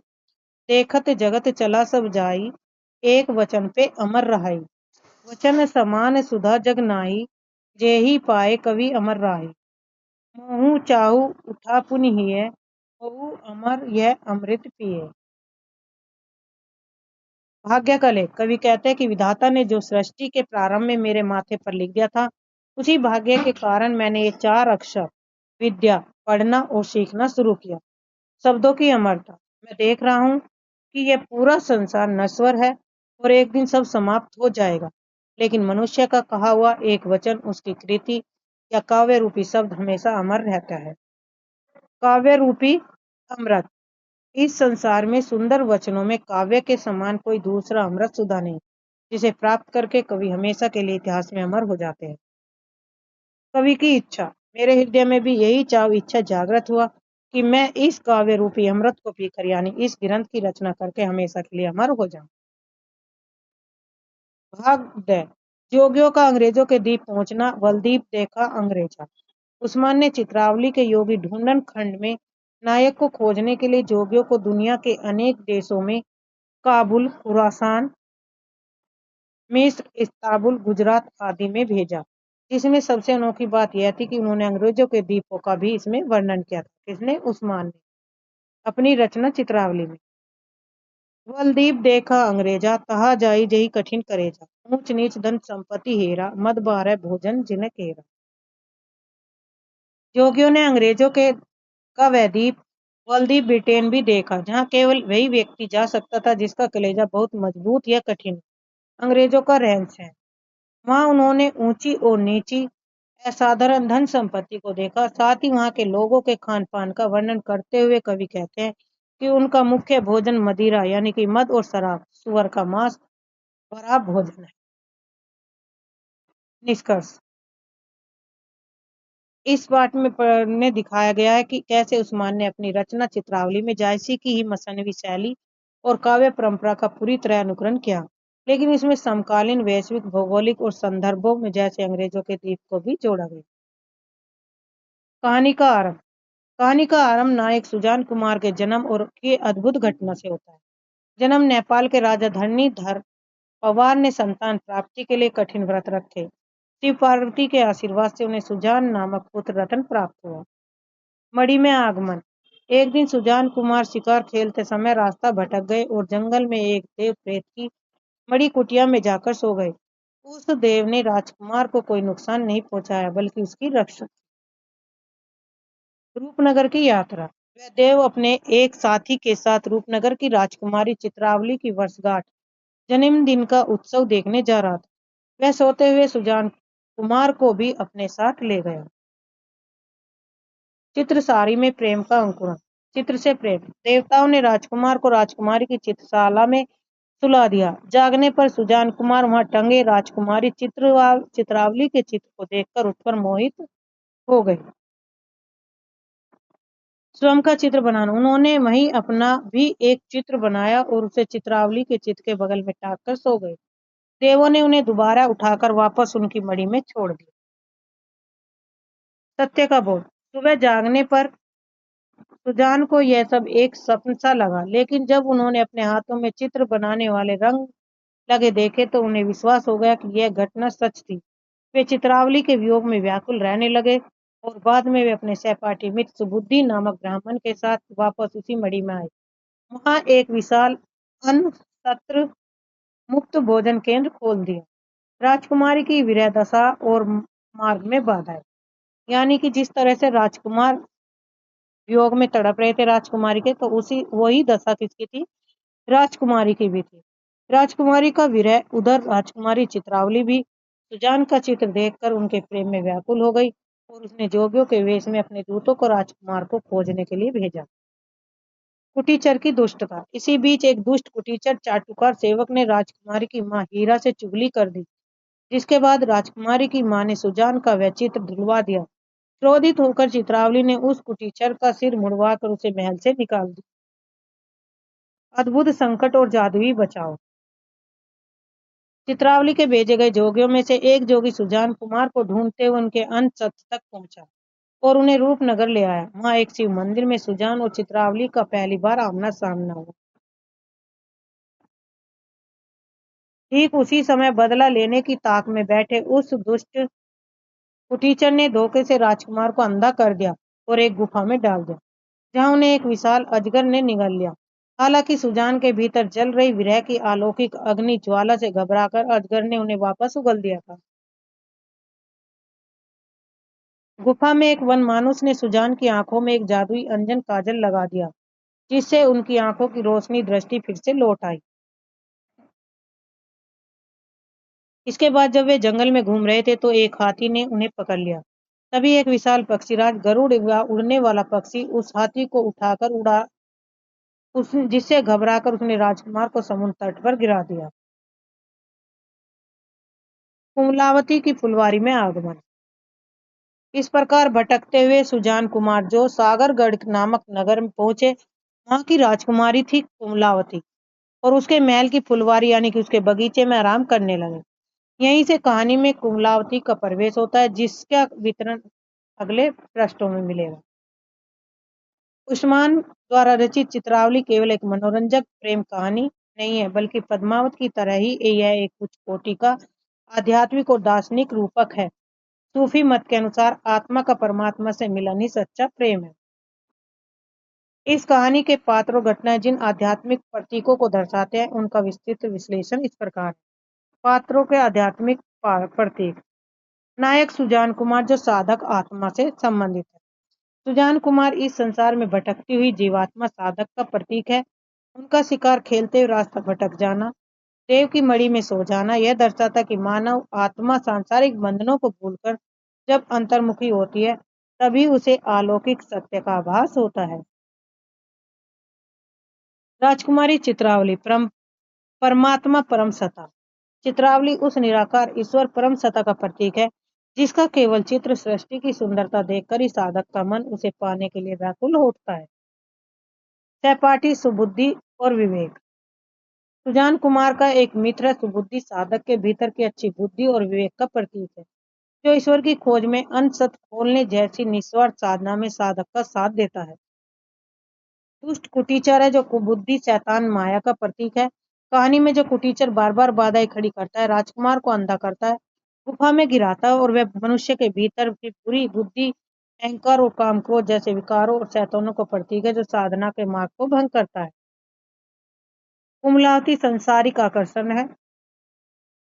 देखत जगत चला सब जाई, एक वचन पे अमर रहाई। वचन समान सुधा जग नाई, जेहि पाए कवि अमर राही। मोहू चाहू उठा पुन हिय, होऊ अमर यह अमृत पिए। भाग्य का लेख। कवि कहते हैं कि विधाता ने जो सृष्टि के प्रारंभ में मेरे माथे पर लिख दिया था, उसी भाग्य के कारण मैंने ये 4 अक्षर विद्या पढ़ना और सीखना शुरू किया। शब्दों की अमरता। मैं देख रहा हूँ कि यह पूरा संसार नश्वर है और एक दिन सब समाप्त हो जाएगा, लेकिन मनुष्य का कहा हुआ एक वचन, उसकी कृति या काव्य रूपी शब्द हमेशा अमर रहता है। काव्य रूपी अमृत। इस संसार में सुंदर वचनों में काव्य के समान कोई दूसरा अमृत सुधा नहीं, जिसे प्राप्त करके कवि हमेशा के लिए इतिहास में अमर हो जाते हैं। कवि की इच्छा। मेरे हृदय में भी यही चाव इच्छा जागृत हुआ कि मैं इस काव्य रूपी अमृत को पीकर यानी इस ग्रंथ की रचना करके हमेशा के लिए अमर हो जाऊं। भाग द। जोगियों का अंग्रेजों के द्वीप पहुंचना। बलदीप देखा अंग्रेजा। उस्मान ने चित्रावली के योगी ढूंढन खंड में नायक को खोजने के लिए जोगियों को दुनिया के अनेक देशों में काबुल, खुरासान, मिस्र, इस्तांबुल, गुजरात आदि में भेजा। इसमें सबसे अनोखी बात यह थी कि उन्होंने अंग्रेजों के द्वीपों का भी इसमें वर्णन किया था। किसने? उस्मान ने अपनी रचना चित्रावली में। वलदीप देखा अंग्रेजा, तहा जाई जही कठिन करेजा, ऊंच नीच धन संपत्ति हेरा, मद बारह भोजन जिन केरा। जोगियों ने अंग्रेजों के का वह द्वीप वलदीप ब्रिटेन भी देखा, जहाँ केवल वही व्यक्ति जा सकता था जिसका कलेजा बहुत मजबूत या कठिन। अंग्रेजों का रहन सहन। वहां उन्होंने ऊंची और नीची असाधारण धन संपत्ति को देखा। साथ ही वहां के लोगों के खान पान का वर्णन करते हुए कवि कहते हैं कि उनका मुख्य भोजन मदिरा यानी कि मद और शराब, सुअर का मांस भरा भोजन है। निष्कर्ष। इस पाठ में दिखाया गया है कि कैसे उस्मान ने अपनी रचना चित्रावली में जायसी की ही मसनवी शैली और काव्य परंपरा का पूरी तरह अनुकरण किया, लेकिन इसमें समकालीन वैश्विक भौगोलिक और संदर्भों में जैसे अंग्रेजों के द्वीप को भी जोड़ा गया। कहानी का आरंभ। कहानी का आरंभ नायक सुजान कुमार के जन्म और की अद्भुत घटना से होता है। जन्म। नेपाल के राजा धरणीधर पवार ने संतान प्राप्ति के लिए कठिन व्रत रखे। शिव पार्वती के आशीर्वाद से उन्हें सुजान नामक पुत्र रत्न प्राप्त हुआ। मड़ी में आगमन। एक दिन सुजान कुमार शिकार खेलते समय रास्ता भटक गए और जंगल में एक देव प्रेत की मड़ी कुटिया में जाकर सो गए। उस देव ने राजकुमार को कोई नुकसान नहीं पहुंचाया, बल्कि उसकी रक्षा। रूपनगर की यात्रा। वह देव अपने एक साथी के साथ रूपनगर की राजकुमारी चित्रावली की वर्षगांठ जन्मदिन का उत्सव देखने जा रहा था। वह सोते हुए सुजान कुमार को भी अपने साथ ले गया। चित्रसारी में प्रेम का अंकुरण। चित्र से प्रेम। देवताओं ने राजकुमार को राजकुमारी की चित्रशाला में सुला दिया। जागने पर सुजान कुमार वहां टंगे राजकुमारी चित्रावली के चित्र को देखकर उस पर मोहित हो गए। स्वयं का चित्र बनाना। उन्होंने वहीं अपना भी एक चित्र बनाया और उसे चित्रावली के चित्र के बगल में टाक कर सो गए। देवों ने उन्हें दोबारा उठाकर वापस उनकी मड़ी में छोड़ दिया। सत्य का बोध। सुबह जागने पर सुजान को यह सब एक स्वप्न सा लगा, लेकिन जब उन्होंने अपने हाथों में चित्र बनाने वाले रंग लगे देखे तो उन्हें विश्वास हो गया कि यह घटना सच थी। वे चित्रावली के वियोग में व्याकुल रहने लगे और बाद में वे अपने सहपाठी मित्र सुबुद्धि नामक ब्राह्मण के साथ वापस उसी मड़ी में आए। वहां एक विशाल अन्न सत्र मुक्त भोजन केंद्र खोल दिया। राजकुमारी की विरह दशा और मार्ग में बाधाएं। यानी कि जिस तरह से राजकुमार वियोग में तड़प रहे थे राजकुमारी के, तो उसी वही दशा किसकी थी? राजकुमारी की भी थी। राजकुमारी का विरह। उधर राजकुमारी चित्रावली भी सुजान का चित्र देखकर उनके प्रेम में व्याकुल हो गई और उसने जोगियों के वेश में अपने दूतों को राजकुमार को खोजने के लिए भेजा। कुटीचर की दुष्टता। इसी बीच एक दुष्ट कुटीचर चाटुकार सेवक ने राजकुमारी की मां हीरा से चुगली कर दी, जिसके बाद राजकुमारी की मां ने सुजान का वह चित्र दिलवा दिया। क्रोधित होकर चित्रावली ने उस कुटीचर का सिर मुड़वाकर उसे महल से निकाल दिया। अद्भुत संकट और जादुई बचाव। चित्रावली के भेजे गए जोगियों में से एक जोगी सुजान कुमार को ढूंढते हुए उनके अंत सत्य तक पहुंचा और उन्हें रूपनगर ले आया। वहां एक शिव मंदिर में सुजान और चित्रावली का पहली बार आमना सामना हुआ। ठीक उसी समय बदला लेने की ताक में बैठे उस दुष्ट कुटीचर ने धोखे से राजकुमार को अंधा कर दिया और एक गुफा में डाल दिया, जहां उन्हें एक विशाल अजगर ने निगल लिया। हालांकि सुजान के भीतर जल रही विरह की अलौकिक अग्नि ज्वाला से घबराकर अजगर ने उन्हें वापस उगल दिया था। गुफा में एक वनमानुष ने सुजान की आंखों में एक जादुई अंजन काजल लगा दिया, जिससे उनकी आंखों की रोशनी दृष्टि फिर से लौट आई। इसके बाद जब वे जंगल में घूम रहे थे तो एक हाथी ने उन्हें पकड़ लिया। तभी एक विशाल पक्षीराज गरुड़ या उड़ने वाला पक्षी उस हाथी को उठाकर उड़ा जिससे घबराकर उसने राजकुमार को समुद्र तट पर गिरा दिया। कुमलावती की फुलवारी में आगमन। इस प्रकार भटकते हुए सुजान कुमार जो सागरगढ़ नामक नगर में पहुंचे, वहां की राजकुमारी थी कुमलावती और उसके महल की फुलवारी यानी कि उसके बगीचे में आराम करने लगे। यहीं से कहानी में कुमलावती का प्रवेश होता है, जिसका वितरण अगले पृष्ठों में मिलेगा। उस्मान द्वारा रचित चित्रावली केवल एक मनोरंजक प्रेम कहानी नहीं है, बल्कि पद्मावत की तरह ही यह एक उच्च कोटि का आध्यात्मिक और दार्शनिक रूपक है। सूफी मत के अनुसार आत्मा का परमात्मा से मिलन ही सच्चा प्रेम है। इस कहानी के पात्रों, घटनाएं जिन आध्यात्मिक प्रतीकों को दर्शाते हैं, उनका विस्तृत विश्लेषण इस प्रकार है। पात्रों के आध्यात्मिक प्रतीक। नायक सुजान कुमार, जो साधक आत्मा से संबंधित है। सुजान कुमार इस संसार में भटकती हुई जीवात्मा साधक का प्रतीक है। उनका शिकार खेलते हुए रास्ता भटक जाना, देव की मणि में सो जाना, यह दर्शाता कि मानव आत्मा सांसारिक बंधनों को भूलकर जब अंतर्मुखी होती है, तभी उसे अलौकिक सत्य का आभास होता है। राजकुमारी चित्रावली, परमात्मा परम सत्ता। चित्रावली उस निराकार ईश्वर परम सत्ता का प्रतीक है, जिसका केवल चित्र सृष्टि की सुंदरता देखकर ही साधक का मन उसे पाने के लिए व्याकुल होता है। सहपाठी, सुबुद्धि और विवेक। सुजान कुमार का एक मित्र सुबुद्धि साधक के भीतर की अच्छी बुद्धि और विवेक का प्रतीक है, जो ईश्वर की खोज में अंत सत्य खोलने जैसी निस्वार्थ साधना में साधक का साथ देता है। दुष्ट कुटीचर है, जो कुबुद्धि शैतान माया का प्रतीक है। कहानी में जो कुटीचर बार बार बाधाएं खड़ी करता है, राजकुमार को अंधा करता है, गुफा में गिराता है, और वह मनुष्य के भीतर की बुरी बुद्धि, अहंकार और काम क्रोध जैसे विकारों और शैतानों का प्रतीक है, जो साधना के मार्ग को भंग करता है। कुमलावती सांसारिक आकर्षण है।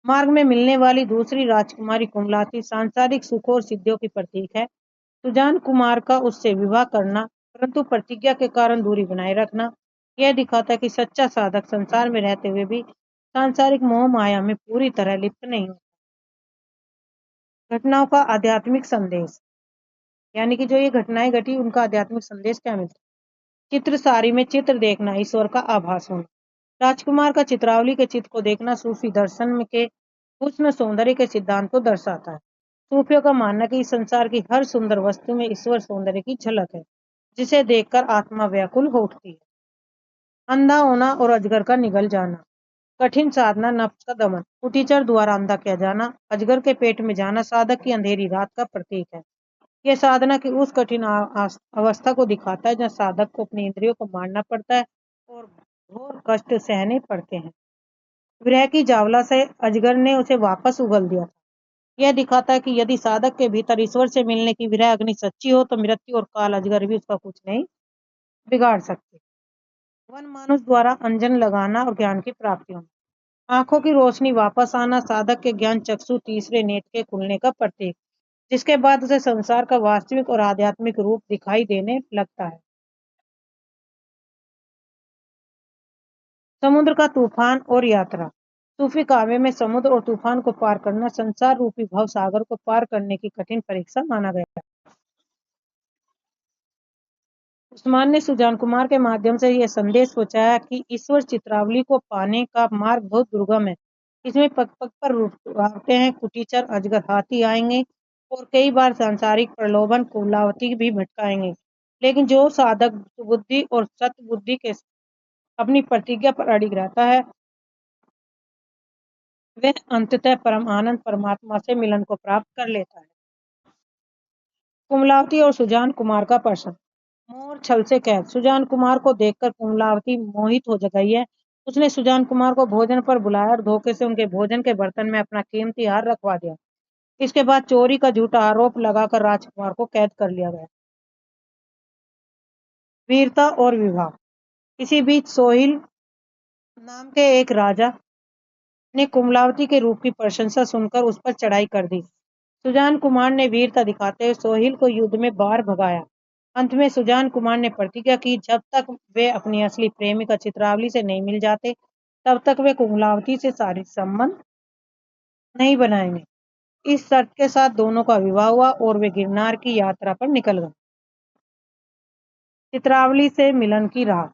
मार्ग में मिलने वाली दूसरी राजकुमारी कुमलावती सांसारिक सुखों और सिद्धियों की प्रतीक है। सुजान कुमार का उससे विवाह करना, परंतु प्रतिज्ञा के कारण दूरी बनाए रखना, यह दिखाता है कि सच्चा साधक संसार में रहते हुए भी सांसारिक मोह माया में पूरी तरह लिप्त नहीं होता। घटनाओं का आध्यात्मिक संदेश, यानी कि जो ये घटनाएं घटी, उनका आध्यात्मिक संदेश क्या मिलता है। चित्र सारी में चित्र देखना, ईश्वर का आभास होना। राजकुमार का चित्रावली के चित्र को देखना सूफी दर्शन में के हुस्न सौंदर्य के सिद्धांत को दर्शाता है। सूफियों का मानना है कि इस संसार की हर सुंदर वस्तु में ईश्वर सौंदर्य की झलक है, जिसे देखकर आत्मा व्याकुल हो उठती है। अंधा होना और अजगर का निगल जाना। कठिन साधना, नफ्स का दमन। कुटीचर द्वारा अंधा किया जाना, अजगर के पेट में जाना साधक की अंधेरी रात का प्रतीक है। यह साधना की उस कठिन अवस्था को दिखाता है, जहाँ साधक को अपनी इंद्रियों को मारना पड़ता है और घोर कष्ट सहने पड़ते हैं। विरह की ज्वाला से अजगर ने उसे वापस उगल दिया। यह दिखाता है कि यदि साधक के भीतर ईश्वर से मिलने की विरह अग्नि सच्ची हो, तो मृत्यु और काल अजगर भी उसका कुछ नहीं बिगाड़ सकते। वन मानुष द्वारा अंजन लगाना और ज्ञान की प्राप्ति होना। आंखों की रोशनी वापस आना साधक के ज्ञान चक्षु तीसरे नेत्र के खुलने का प्रतीक, जिसके बाद उसे संसार का वास्तविक और आध्यात्मिक रूप दिखाई देने लगता है। समुद्र का तूफान और यात्रा। सूफी काव्य में समुद्र और तूफान को पार करना संसार रूपी भव सागर को पार करने की कठिन परीक्षा माना गया है। उस्मान ने सुजान कुमार के माध्यम से यह संदेश पहुंचाया कि ईश्वर चित्रावली को पाने का मार्ग बहुत दुर्गम है। इसमें पग पग पर रुकावटें हैं, कुटीचर, अजगर, हाथी आएंगे और कई बार सांसारिक प्रलोभन कुमलावती भी भटकाएंगे। लेकिन जो साधक बुद्धि और सतबुद्धि के अपनी प्रतिज्ञा पर अड़िग रहता है, वह अंततः परम आनंद परमात्मा से मिलन को प्राप्त कर लेता है। कुमलावती और सुजान कुमार का प्रश्न। मोर छल से कैद। सुजान कुमार को देखकर कुमलावती मोहित हो गई है। उसने सुजान कुमार को भोजन पर बुलाया और धोखे से उनके भोजन के बर्तन में अपना कीमती हार रखवा दिया। इसके बाद चोरी का झूठा आरोप लगाकर राजकुमार को कैद कर लिया गया। वीरता और विवाह। इसी बीच सोहिल नाम के एक राजा ने कुमलावती के रूप की प्रशंसा सुनकर उस पर चढ़ाई कर दी। सुजान कुमार ने वीरता दिखाते हुए सोहिल को युद्ध में बाहर भगाया। अंत में सुजान कुमार ने प्रतिज्ञा की, जब तक वे अपनी असली प्रेमिका चित्रावली से नहीं मिल जाते, तब तक वे कुमलावती से शारीरिक संबंध नहीं बनाएंगे। इस शर्त के साथ दोनों का विवाह हुआ और वे गिरनार की यात्रा पर निकल गए। चित्रावली से मिलन की राह।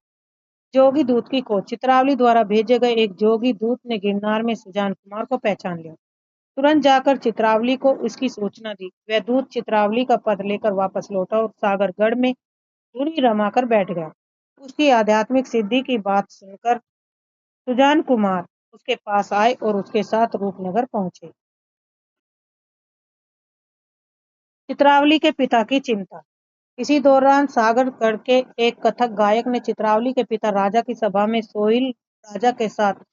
जोगी दूत की खोज। चित्रावली द्वारा भेजे गए एक जोगी दूत ने गिरनार में सुजान कुमार को पहचान लिया। तुरंत जाकर चित्रावली को उसकी सूचना दी। वह दूत चित्रावली का पद लेकर वापस लौटा और सागरगढ़ में धुनी रमाकर बैठ गया। उसकी आध्यात्मिक सिद्धि की बात सुनकर सुजान कुमार उसके पास आए और उसके साथ रूपनगर पहुंचे। चित्रावली के पिता की चिंता। इसी दौरान सागरगढ़ के एक कथक गायक ने चित्रावली के पिता राजा की सभा में सोहिल राजा के साथ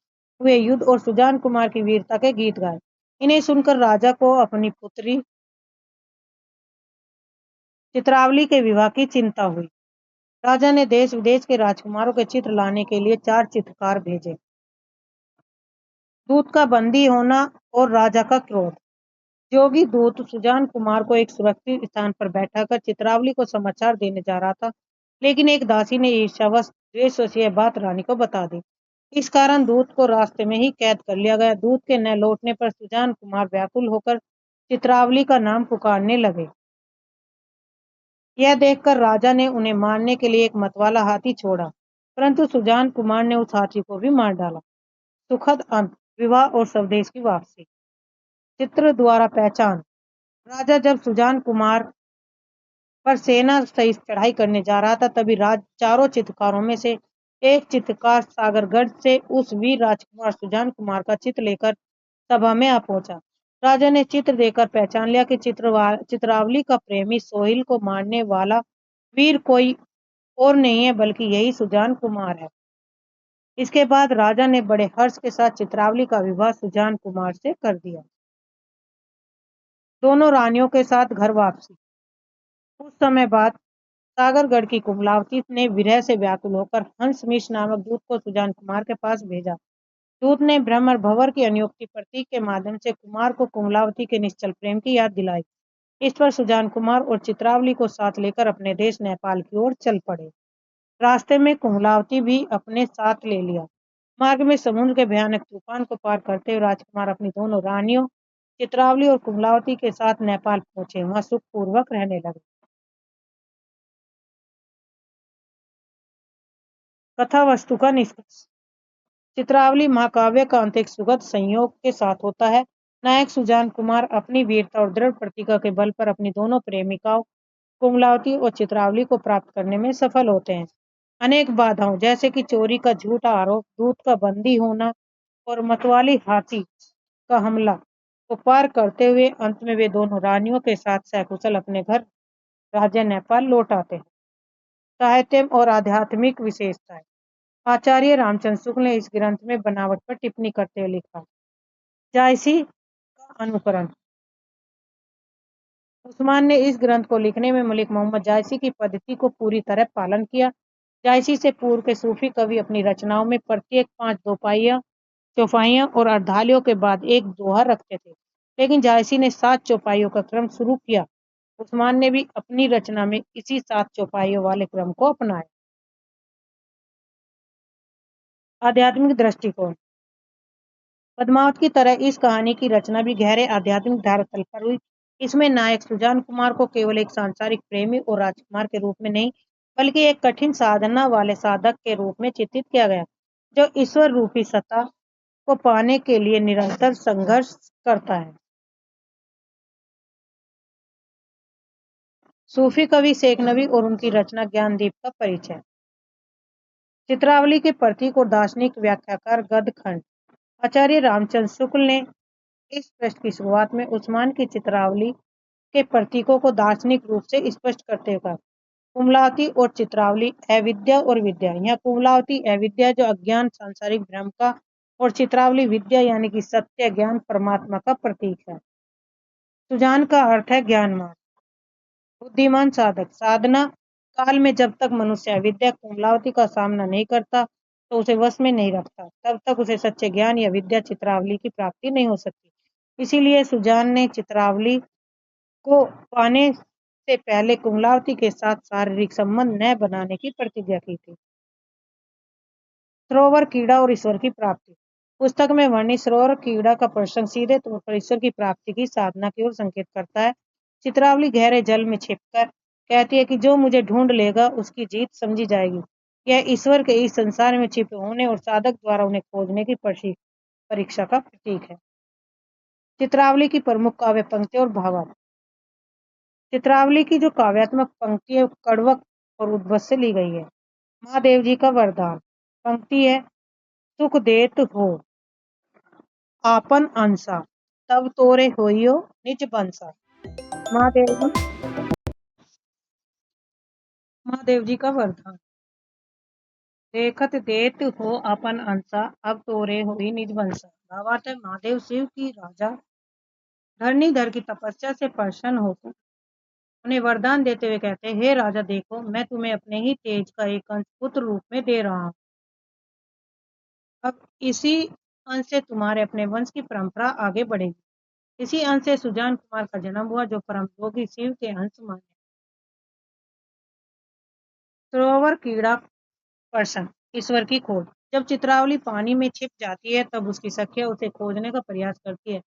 हुए युद्ध और सुजान कुमार की वीरता के गीत गाए। इन्हें सुनकर राजा को अपनी पुत्री चित्रावली के विवाह की चिंता हुई। राजा ने देश विदेश के राजकुमारों के चित्र लाने के लिए 4 चित्रकार भेजे। दूत का बंदी होना और राजा का क्रोध। जोगी दूत सुजान कुमार को एक सुरक्षित स्थान पर बैठाकर चित्रावली को समाचार देने जा रहा था, लेकिन एक दासी ने ईर्ष्यावश द्वेषवश यह बात रानी को बता दी। इस कारण दूत को रास्ते में ही कैद कर लिया गया। दूत के न लौटने पर सुजान कुमार व्याकुल होकर चित्रावली का नाम पुकारने लगे। यह देखकर राजा ने उन्हें मारने के लिए एक मतवाला हाथी छोड़ा, परंतु सुजान कुमार ने उस हाथी को भी मार डाला। सुखद अंत, विवाह और स्वदेश की वापसी। चित्र द्वारा पहचान। राजा जब सुजान कुमार पर सेना सहित चढ़ाई करने जा रहा था, तभी चारों चित्रकारों में से एक चित्रकार सागरगढ़ से उस वीर राजकुमार सुजान कुमार का चित्र लेकर सभा में आ पहुंचा। राजा ने चित्र देखकर पहचान लिया कि चित्रावली का प्रेमी सोहिल को मारने वाला वीर कोई और नहीं है, बल्कि यही सुजान कुमार है। इसके बाद राजा ने बड़े हर्ष के साथ चित्रावली का विवाह सुजान कुमार से कर दिया। दोनों रानियों के साथ घर वापसी। कुछ समय बाद सागरगढ़ की कुमलावती ने विरह से व्याकुल होकर हंसमिश नामक दूत को सुजान कुमार के पास भेजा। दूत ने ब्रह्म और भंवर की अनुयुक्ति प्रतीक के माध्यम से कुमार को कुमलावती के निश्चल प्रेम की याद दिलाई। इस पर सुजान कुमार और चित्रावली को साथ लेकर अपने देश नेपाल की ओर चल पड़े। रास्ते में कुमलावती भी अपने साथ ले लिया। मार्ग में समुद्र के भयानक तूफान को पार करते हुए राजकुमार अपनी दोनों रानियों चित्रावली और कुमलावती के साथ नेपाल पहुंचे। वहां सुखपूर्वक रहने लगे। कथा वस्तु का निष्कर्ष। चित्रावली महाकाव्य का अंत एक सुखद संयोग के साथ होता है। नायक सुजान कुमार अपनी वीरता और दृढ़ प्रतिज्ञा के बल पर अपनी दोनों प्रेमिकाओं कुमलावती और चित्रावली को प्राप्त करने में सफल होते हैं। अनेक बाधाओं जैसे कि चोरी का झूठा आरोप, दूत का बंदी होना और मतवाली हाथी का हमला को पार करते हुए अंत में वे दोनों रानियों के साथ सकुशल अपने घर राज्य नेपाल लौट आते हैं। साहित्य और आध्यात्मिक विशेषताएं। आचार्य रामचंद्र शुक्ल ने इस ग्रंथ में बनावट पर टिप्पणी करते हुए लिखा। जायसी का अनुकरण। उस्मान ने इस ग्रंथ को लिखने में मलिक मोहम्मद जायसी की पद्धति को पूरी तरह पालन किया। जायसी से पूर्व के सूफी कवि अपनी रचनाओं में प्रत्येक 5 दोपाइयां, चौपाइयां और अर्धालियों के बाद एक दोहा रखते थे, लेकिन जायसी ने 7 चौपाइयों का क्रम शुरू किया। उस्मान ने भी अपनी रचना में इसी 7 चौपाइयों वाले क्रम को अपनाया। आध्यात्मिक दृष्टिकोण। पद्मावत की तरह इस कहानी की रचना भी गहरे आध्यात्मिक धरातल पर हुई। इसमें नायक सुजान कुमार को केवल एक सांसारिक प्रेमी और राजकुमार के रूप में नहीं, बल्कि एक कठिन साधना वाले साधक के रूप में चित्रित किया गया, जो ईश्वर रूपी सत्ता को पाने के लिए निरंतर संघर्ष करता है। सूफी कवि शेख नबी और उनकी रचना ज्ञानदीप का परिचय। चित्रावली के प्रतीक और दार्शनिक व्याख्याकार गदखंड। आचार्य रामचंद्र शुक्ल ने इस पृष्ठ की शुरुआत में उस्मान की चित्रावली के प्रतीकों को दार्शनिक रूप से स्पष्ट करते हुए कहा। कुमलावती और चित्रावली अविद्या और विद्या। यहाँ कुमलावती अविद्या जो अज्ञान सांसारिक भ्रम का और चित्रावली विद्या यानी कि सत्य ज्ञान परमात्मा का प्रतीक है। सुजान का अर्थ है ज्ञानवान, बुद्धिमान साधक। साधना काल में जब तक मनुष्य अविद्या कुमलावती का सामना नहीं करता तो उसे वश में नहीं रखता, तब तक उसे सच्चे ज्ञान या विद्या चित्रावली की प्राप्ति नहीं हो सकती। इसीलिए सुजान ने चित्रावली को पाने से पहले कुमलावती के साथ शारीरिक संबंध न बनाने की प्रतिज्ञा की थी। सरोवर कीड़ा और ईश्वर की प्राप्ति। पुस्तक में वर्णित सरोवर कीड़ा का प्रसंग सीधे तौर पर ईश्वर की प्राप्ति की साधना की ओर संकेत करता है। चित्रावली गहरे जल में छिपकर कहती है कि जो मुझे ढूंढ लेगा उसकी जीत समझी जाएगी। यह ईश्वर के इस संसार में छिपे होने और साधक द्वारा उन्हें खोजने की परीक्षा का प्रतीक है। चित्रावली की प्रमुख काव्य पंक्ति और भावार्थ। चित्रावली की जो काव्यात्मक पंक्ति है कड़वक और उद्भव से ली गई है। महादेव जी का वरदान। पंक्ति है, सुख देत हो आपन अंसा, तब तोरे होइयो निज बंसा। महादेव जी महादेव जी का वरदान। देखत देत हो अपन अंसा, अब तोरे हुई निज वंसा। भावार्थ है, महादेव शिव की राजा धरणीधर की तपस्या से प्रसन्न होकर उन्हें वरदान देते हुए कहते हैं, हे राजा देखो, मैं तुम्हें अपने ही तेज का एक अंश पुत्र रूप में दे रहा हूँ। अब इसी अंश से तुम्हारे अपने वंश की परंपरा आगे बढ़ेगी। इसी अंश से सुजान कुमार का जन्म हुआ, जो परम योगी शिव के अंश माने। सरोवर कीड़ा प्रश्न। ईश्वर की खोज। जब चित्रावली पानी में छिप जाती है, तब उसकी सखिया उसे खोजने का प्रयास करती है।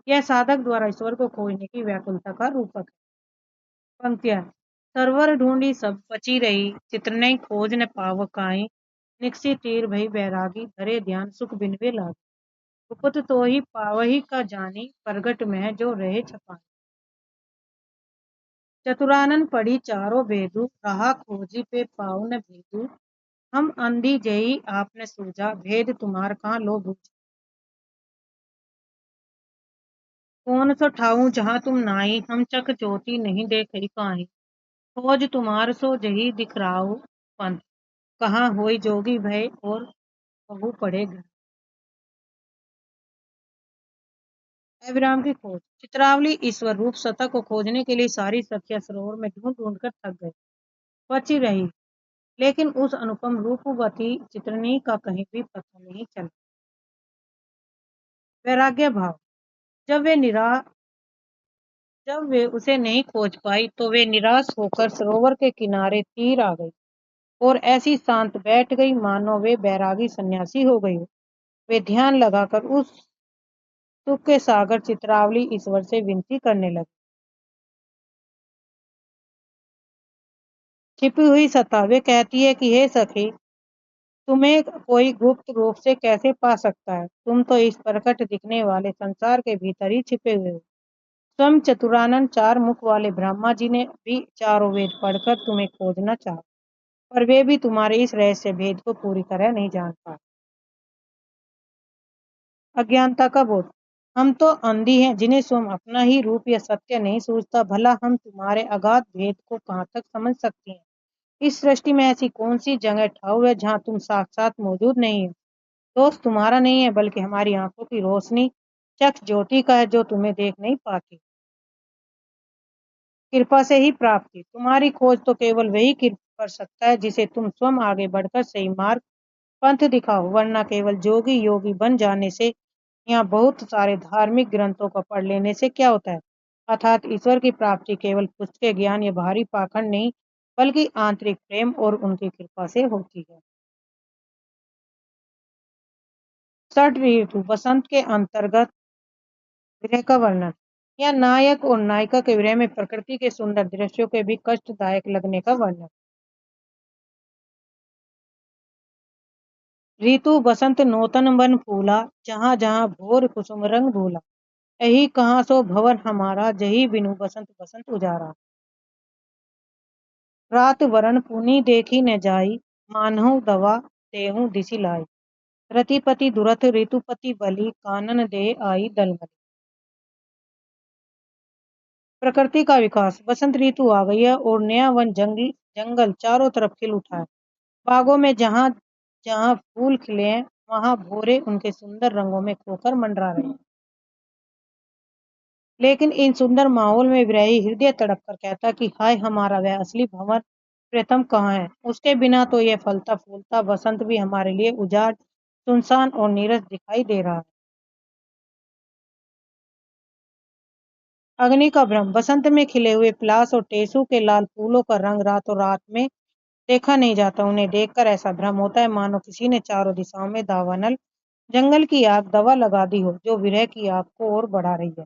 यह साधक द्वारा ईश्वर को खोजने की व्याकुलता का रूपक है। पंक्तियाँ। सरवर ढूंढी सब पची रही, चित्रनय खोज न पाव काई। निकसी तीर भई बैरागी, धरे ध्यान सुख बिनवे लागी। उपत तो ही पावही का जानी, प्रगट में जो रहे छपाई। चतुरानन पढ़ी चारों वेदु, रहा खोजी पे पाऊ न भेदू। हम अंधी जई आपने सूझा, भेद तुम्हार कहाँ लो बूझ। कौन सो ठाऊं जहाँ तुम नाई, हम चक ज्योति नहीं देखई काहीं। खोज तुम्हार सो जही दिखराऊ, पंथ कहाँ होई जोगी भय और बहु पढ़े ग्रंथ। अभिराम की खोज। चित्रावली ईश्वर रूप सत्ता को खोजने के लिए सारी सखियां सरोवर में ढूंढ ढूंढ कर थक गई, बची रही, लेकिन उस अनुपम रूपवती चित्रनी का कहीं भी पता नहीं चला। वैराग्य भाव। जब वे निरा जब वे उसे नहीं खोज पाई, तो वे निराश होकर सरोवर के किनारे तीर आ गई और ऐसी शांत बैठ गई मानो वे बैरागी सन्यासी हो गई। वे ध्यान लगाकर उस सुख के सागर चित्रावली ईश्वर से विनती करने लगे। छिपी हुई सत्ता। वे कहती है कि हे सखी, तुम्हें कोई गुप्त रूप से कैसे पा सकता है? तुम तो इस प्रकट दिखने वाले संसार के भीतर ही छिपे हुए हो। स्वयं चतुरानन चार मुख वाले ब्रह्मा जी ने भी चारों वेद पढ़कर तुम्हें खोजना चाहा, पर वे भी तुम्हारे इस रहस्य भेद को पूरी तरह नहीं जान पाए। अज्ञानता का बोध। हम तो अंधी हैं, जिन्हें स्वयं अपना ही रूप या सत्य नहीं सूझता, भला हम तुम्हारे अगाध भेद को कहाँ तक समझ सकती हैं। इस सृष्टि में ऐसी कौन सी जगह ठाव है जहाँ तुम साक्षात मौजूद नहीं हो। दोष तुम्हारा नहीं है, बल्कि हमारी आंखों की रोशनी चक्ष ज्योति का है, जो तुम्हें देख नहीं पाती। कृपा से ही प्राप्ति। तुम्हारी खोज तो केवल वही कर सकता है जिसे तुम स्वयं आगे बढ़कर सही मार्ग पंथ दिखाओ, वरना केवल जोगी योगी बन जाने से, यहाँ बहुत सारे धार्मिक ग्रंथों का पढ़ लेने से क्या होता है। अर्थात ईश्वर की प्राप्ति केवल पुस्तकीय ज्ञान या बाहरी पाखंड नहीं, बल्कि आंतरिक प्रेम और उनकी कृपा से होती है। षठ ऋतु। बसंत के अंतर्गत विरह का वर्णन। या नायक और नायिका के विरह में प्रकृति के सुंदर दृश्यों के भी कष्टदायक लगने का वर्णन। ऋतु बसंत नूतन वन फूला, जहाँ जहाँ भोर कुसुम रंग धूला। यही कहाँ सो भवन हमारा, जही बिनु बसंत बसंत उजारा। रात वरण पुनी देखी न जाई, मानहु दवा देहु दिसी लाई। रतिपति दुरथ ऋतुपति बलि, कानन दे आई दलमली। प्रकृति का विकास। बसंत ऋतु आ गई है और नया वन जंगल चारों तरफ खिल उठा है। बागों में जहाँ जहाँ फूल खिले हैं, वहां भोरे उनके सुंदर रंगों में खोकर मंडरा रहे हैं। लेकिन इन सुंदर माहौल में विरही हृदय तड़प कर कहता कि हाय, हमारा वह असली भंवर प्रीतम कहाँ है। उसके बिना तो यह फलता फूलता बसंत भी हमारे लिए उजाड़, सुनसान और नीरस दिखाई दे रहा है। अग्नि का भ्रम। बसंत में खिले हुए पलाश और टेसू के लाल फूलों का रंग रातों रात में देखा नहीं जाता। उन्हें देखकर ऐसा भ्रम होता है मानो किसी ने चारों दिशाओं में दावानल जंगल की आग दवा लगा दी हो, जो विरह की आग को और बढ़ा रही है।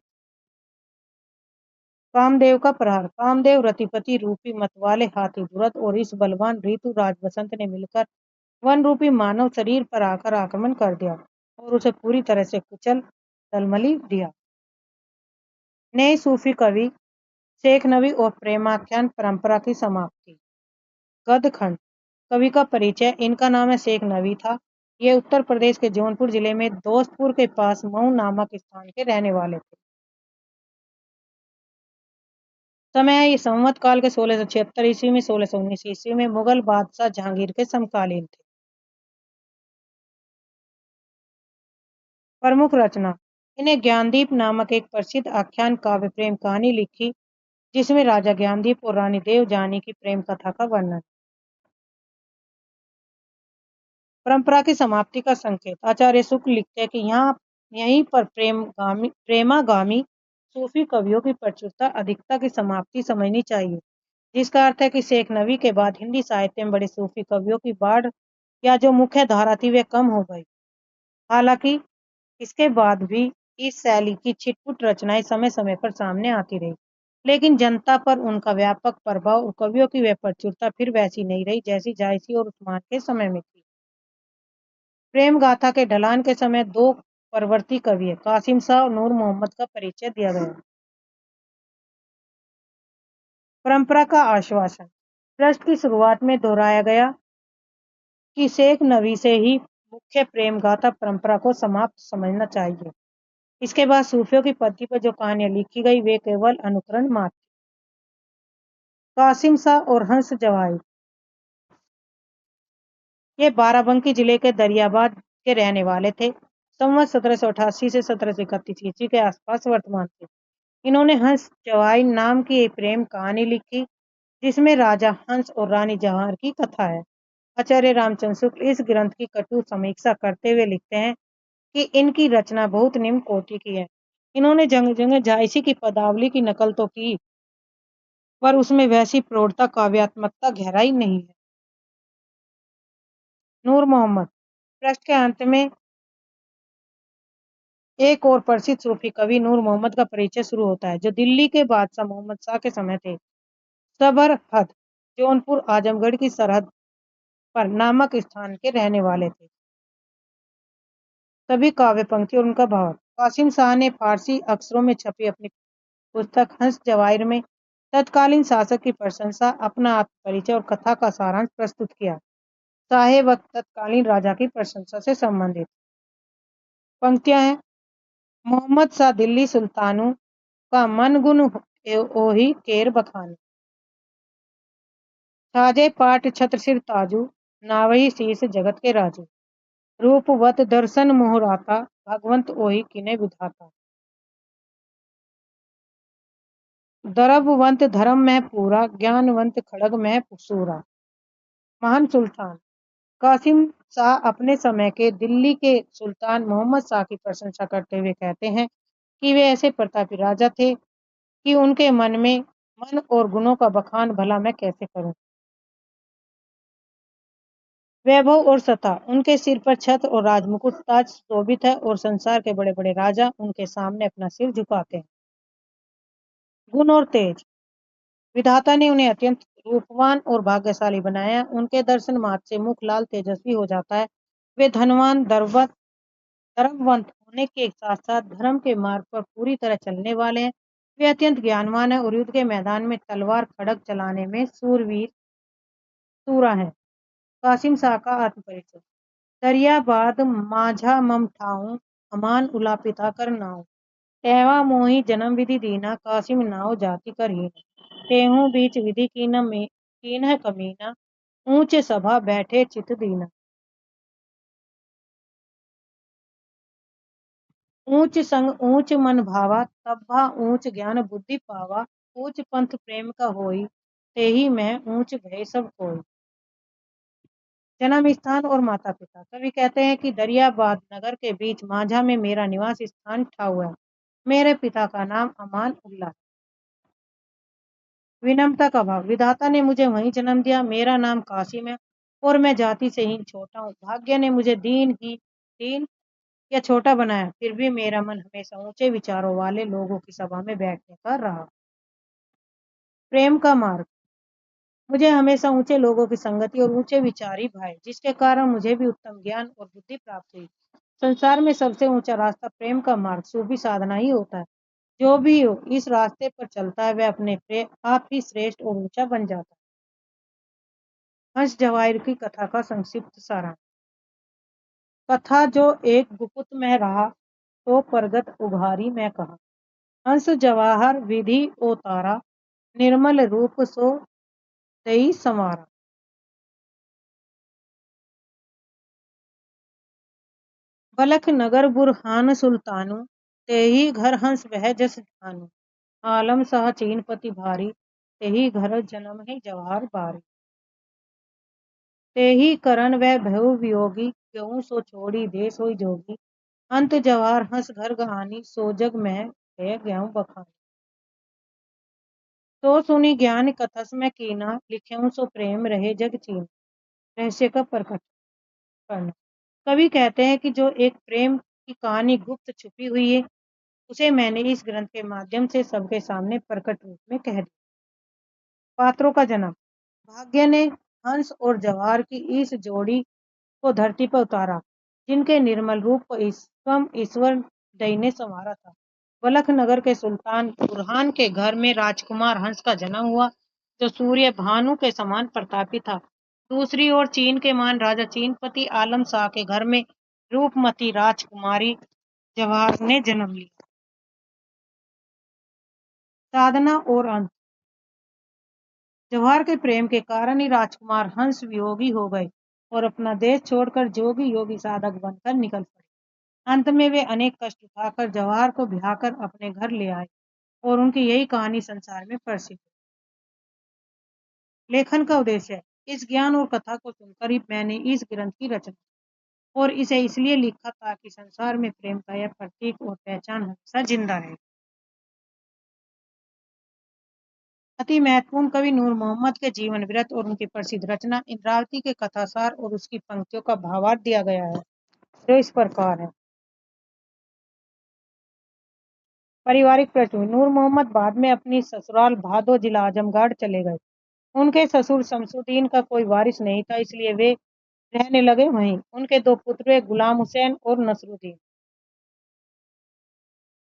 कामदेव का प्रहार। कामदेव रतिपति रूपी मतवाले हाथी दुरत और इस बलवान ऋतु राज बसंत ने मिलकर वन रूपी मानव शरीर पर आकर आक्रमण कर दिया और उसे पूरी तरह से कुचल दलमली दिया। नए सूफी कवि शेख नवी और प्रेमाख्यान परंपरा की समाप्ति। गद खंड। कवि का परिचय। इनका नाम है शेख नवी था। ये उत्तर प्रदेश के जौनपुर जिले में दोस्तपुर के पास मऊ नामक स्थान के रहने वाले थे। समय है ये संवत काल के 1676 ईस्वी में 1619 ईस्वी में मुगल बादशाह जहांगीर के समकालीन थे। प्रमुख रचना, इन्हें ज्ञानदीप नामक एक प्रसिद्ध आख्यान काव्य प्रेम कहानी लिखी जिसमें राजा ज्ञानदीप और रानी देवजानी की प्रेम कथा का वर्णन। परंपरा की समाप्ति का संकेत, आचार्य शुक्ल लिखते हैं कि यहीं पर प्रेमागामी सूफी कवियों की प्रचुरता अधिकता की समाप्ति समझनी चाहिए, जिसका अर्थ है कि शेख नबी के बाद हिंदी साहित्य में बड़े सूफी कवियों की बाढ़ या जो मुख्य धारा थी वे कम हो गई। हालांकि इसके बाद भी इस शैली की छिटपुट रचनाएं समय समय पर सामने आती रही, लेकिन जनता पर उनका व्यापक प्रभाव और कवियों की वह प्रचुरता फिर वैसी नहीं रही जैसी जायसी और उस्मान के समय में थी। प्रेम गाथा के ढलान के समय दो परवर्ती कवि कासिम शाह और नूर मोहम्मद का परिचय दिया गया। परंपरा का आश्वासन, पृष्ठ की शुरुआत में दोहराया गया कि शेख नबी से ही मुख्य प्रेम गाथा परंपरा को समाप्त समझना चाहिए। इसके बाद सूफियों की पद्धति पर जो कहानियां लिखी गई वे केवल अनुकरण मात्र। कासिम शाह और हंस जवाई, ये बाराबंकी जिले के दरियाबाद के रहने वाले थे। संवत 1788 से 1731 ईस्वी के आसपास वर्तमान थे। इन्होंने हंस जवाई नाम की एक प्रेम कहानी लिखी जिसमें राजा हंस और रानी जवाहर की कथा है। आचार्य रामचंद्र शुक्ल इस ग्रंथ की कटु समीक्षा करते हुए लिखते हैं कि इनकी रचना बहुत निम्न कोटि की है। इन्होंने जगह जगह जायसी की पदावली की नकल तो की, पर उसमें वैसी प्रौढ़ता काव्यात्मकता गहराई नहीं है। नूर मोहम्मद, पृष्ठ के अंत में एक और प्रसिद्ध सूफी कवि नूर मोहम्मद का परिचय शुरू होता है, जो दिल्ली के बादशाह मोहम्मद शाह के समय थे। सबरहद, जौनपुर आजमगढ़ की सरहद पर नामक स्थान के रहने वाले थे। सभी काव्य पंक्ति और उनका भाव। कासिम शाह ने फारसी अक्षरों में छपी अपनी पुस्तक हंस जवाहिर में तत्कालीन शासक की प्रशंसा, अपना आत्मपरिचय और कथा का सारांश प्रस्तुत किया। चाहे वह तत्कालीन राजा की प्रशंसा से संबंधित पंक्तियां हैं। मोहम्मद शाह दिल्ली सुल्तानों का मन गुण ओही केर बखान, साजे पाठ छत्र सिर ताजू, नावही शीस जगत के राजू, रूपवत दर्शन मोहराता, भगवंत ओही किने विधाता, दरबवंत धर्म में पूरा, ज्ञानवंत खड़ग में सूरा। महान सुल्तान, कासिम शाह अपने समय के दिल्ली के सुल्तान मोहम्मद शाह की प्रशंसा करते हुए कहते हैं कि वे ऐसे प्रतापी राजा थे कि उनके मन और गुणों का बखान भला मैं कैसे करूं। वैभव और सत्ता, उनके सिर पर छत्र और राजमुकुट ताज शोभित है और संसार के बड़े बड़े राजा उनके सामने अपना सिर झुकाते हैं। गुण और तेज, विधाता ने उन्हें अत्यंत रूपवान और भाग्यशाली बनाया। उनके दर्शन मात्र से मुख लाल तेजस्वी हो जाता है। वे धनवान धर्मवंत होने के साथ साथ धर्म के मार्ग पर पूरी तरह चलने वाले हैं। वे अत्यंत ज्ञानवान है और युद्ध के मैदान में तलवार खड़ग चलाने में सूरवीर सूरा है। कासिम शाह का आत्मपरिचय, दरियाबाद माझा मम ठाऊं, अमान उला पिता कर नाऊ, टहवा मोही जन्म विधि दीना, कासिम नाव जाति कर हीन, तेहू बीच विधि कीन है कमीना, ऊंच सभा बैठे चित दीना। ऊंच संग ऊंच मन भावा, तब्बा ऊंच ज्ञान बुद्धि पावा, ऊंच पंथ प्रेम का होई, तेही में ऊंच भय सब कोई। जन्म स्थान और माता पिता, कवि कहते हैं कि दरियाबाद नगर के बीच माझा में मेरा निवास स्थान ठा हुआ है। मेरे पिता का नाम अमान उल्ला है। विनम्रता का भाव, विधाता ने मुझे वहीं जन्म दिया। मेरा नाम कासिम है और मैं जाति से ही छोटा हूँ। भाग्य ने मुझे दीन या छोटा बनाया, फिर भी मेरा मन हमेशा ऊंचे विचारों वाले लोगों की सभा में बैठने का रहा। प्रेम का मार्ग, मुझे हमेशा ऊंचे लोगों की संगति और ऊंचे विचारी भाए, जिसके कारण मुझे भी उत्तम ज्ञान और बुद्धि प्राप्त हुई। संसार में सबसे ऊंचा रास्ता प्रेम का मार्ग सूफी साधना ही होता है। जो भी हो इस रास्ते पर चलता है वह अपने आप ही श्रेष्ठ और ऊंचा बन जाता है। हंस जवाहिर की कथा का संक्षिप्त सारांश, कथा जो एक गुपुत में रहा तो प्रगट उभारी में कहा। हंस जवाहर विधि ओ तारा, निर्मल रूप सो दई संवारा। बलख नगर बुरहान सुल्तानु, तेही घर हंस वह जस जानु। आलम शाह चीनपति भारी, तेही घर जन्म है जवाहर बारी। तेही करण वह भयउ वियोगी, क्यों सो छोड़ी दे सोई जोगी। अंत जवाहर हंस घर गहानी, सो जग में है ग्याऊं बखानी। तो सुनी ज्ञान कथस में कीना, लिख्यूं सो प्रेम रहे जग चीन। रहस्य का प्रकट करना। कवि कहते हैं कि जो एक प्रेम की कहानी गुप्त छुपी हुई है, उसे मैंने इस ग्रंथ के माध्यम से सबके सामने प्रकट रूप में कह दिया। पात्रों का जन्म। भाग्य ने हंस और जवाहर की इस जोड़ी को धरती पर उतारा, जिनके निर्मल रूप को ईश्वर दई ने संवारा था। बलख नगर के सुल्तान बुरहान के घर में राजकुमार हंस का जन्म हुआ, जो सूर्य भानु के समान प्रतापी था। दूसरी ओर चीन के महान राजा चीनपति आलम शाह के घर में रूपमती राजकुमारी जवाहर ने जन्म लिया। साधना और अंत। जवाहर के प्रेम के कारण ही राजकुमार हंस वियोगी हो गए और अपना देश छोड़कर जोगी योगी साधक बनकर निकल पड़े। अंत में वे अनेक कष्ट उठाकर जवाहर को ब्याहकर अपने घर ले आए और उनकी यही कहानी संसार में प्रसिद्ध है। लेखन का उद्देश्य। इस ज्ञान और कथा को सुनकर ही मैंने इस ग्रंथ की रचना और इसे इसलिए लिखा ताकि संसार में प्रेम का यह प्रतीक और पहचान हमेशा जिंदा रहे। अति महत्वपूर्ण कवि नूर मोहम्मद के जीवन वृत्त और उनकी प्रसिद्ध रचना इंद्रावती के कथासार और उसकी पंक्तियों का भावार्थ दिया गया है, जो इस प्रकार है। पारिवारिक पृष्ठभूमि। नूर मोहम्मद बाद में अपनी ससुराल भादो जिला आजमगढ़ चले गए। उनके ससुर शमसुद्दीन का कोई वारिस नहीं था, इसलिए वे रहने लगे वहीं। उनके दो पुत्र हुए, गुलाम हुसैन और नसरुद्दीन।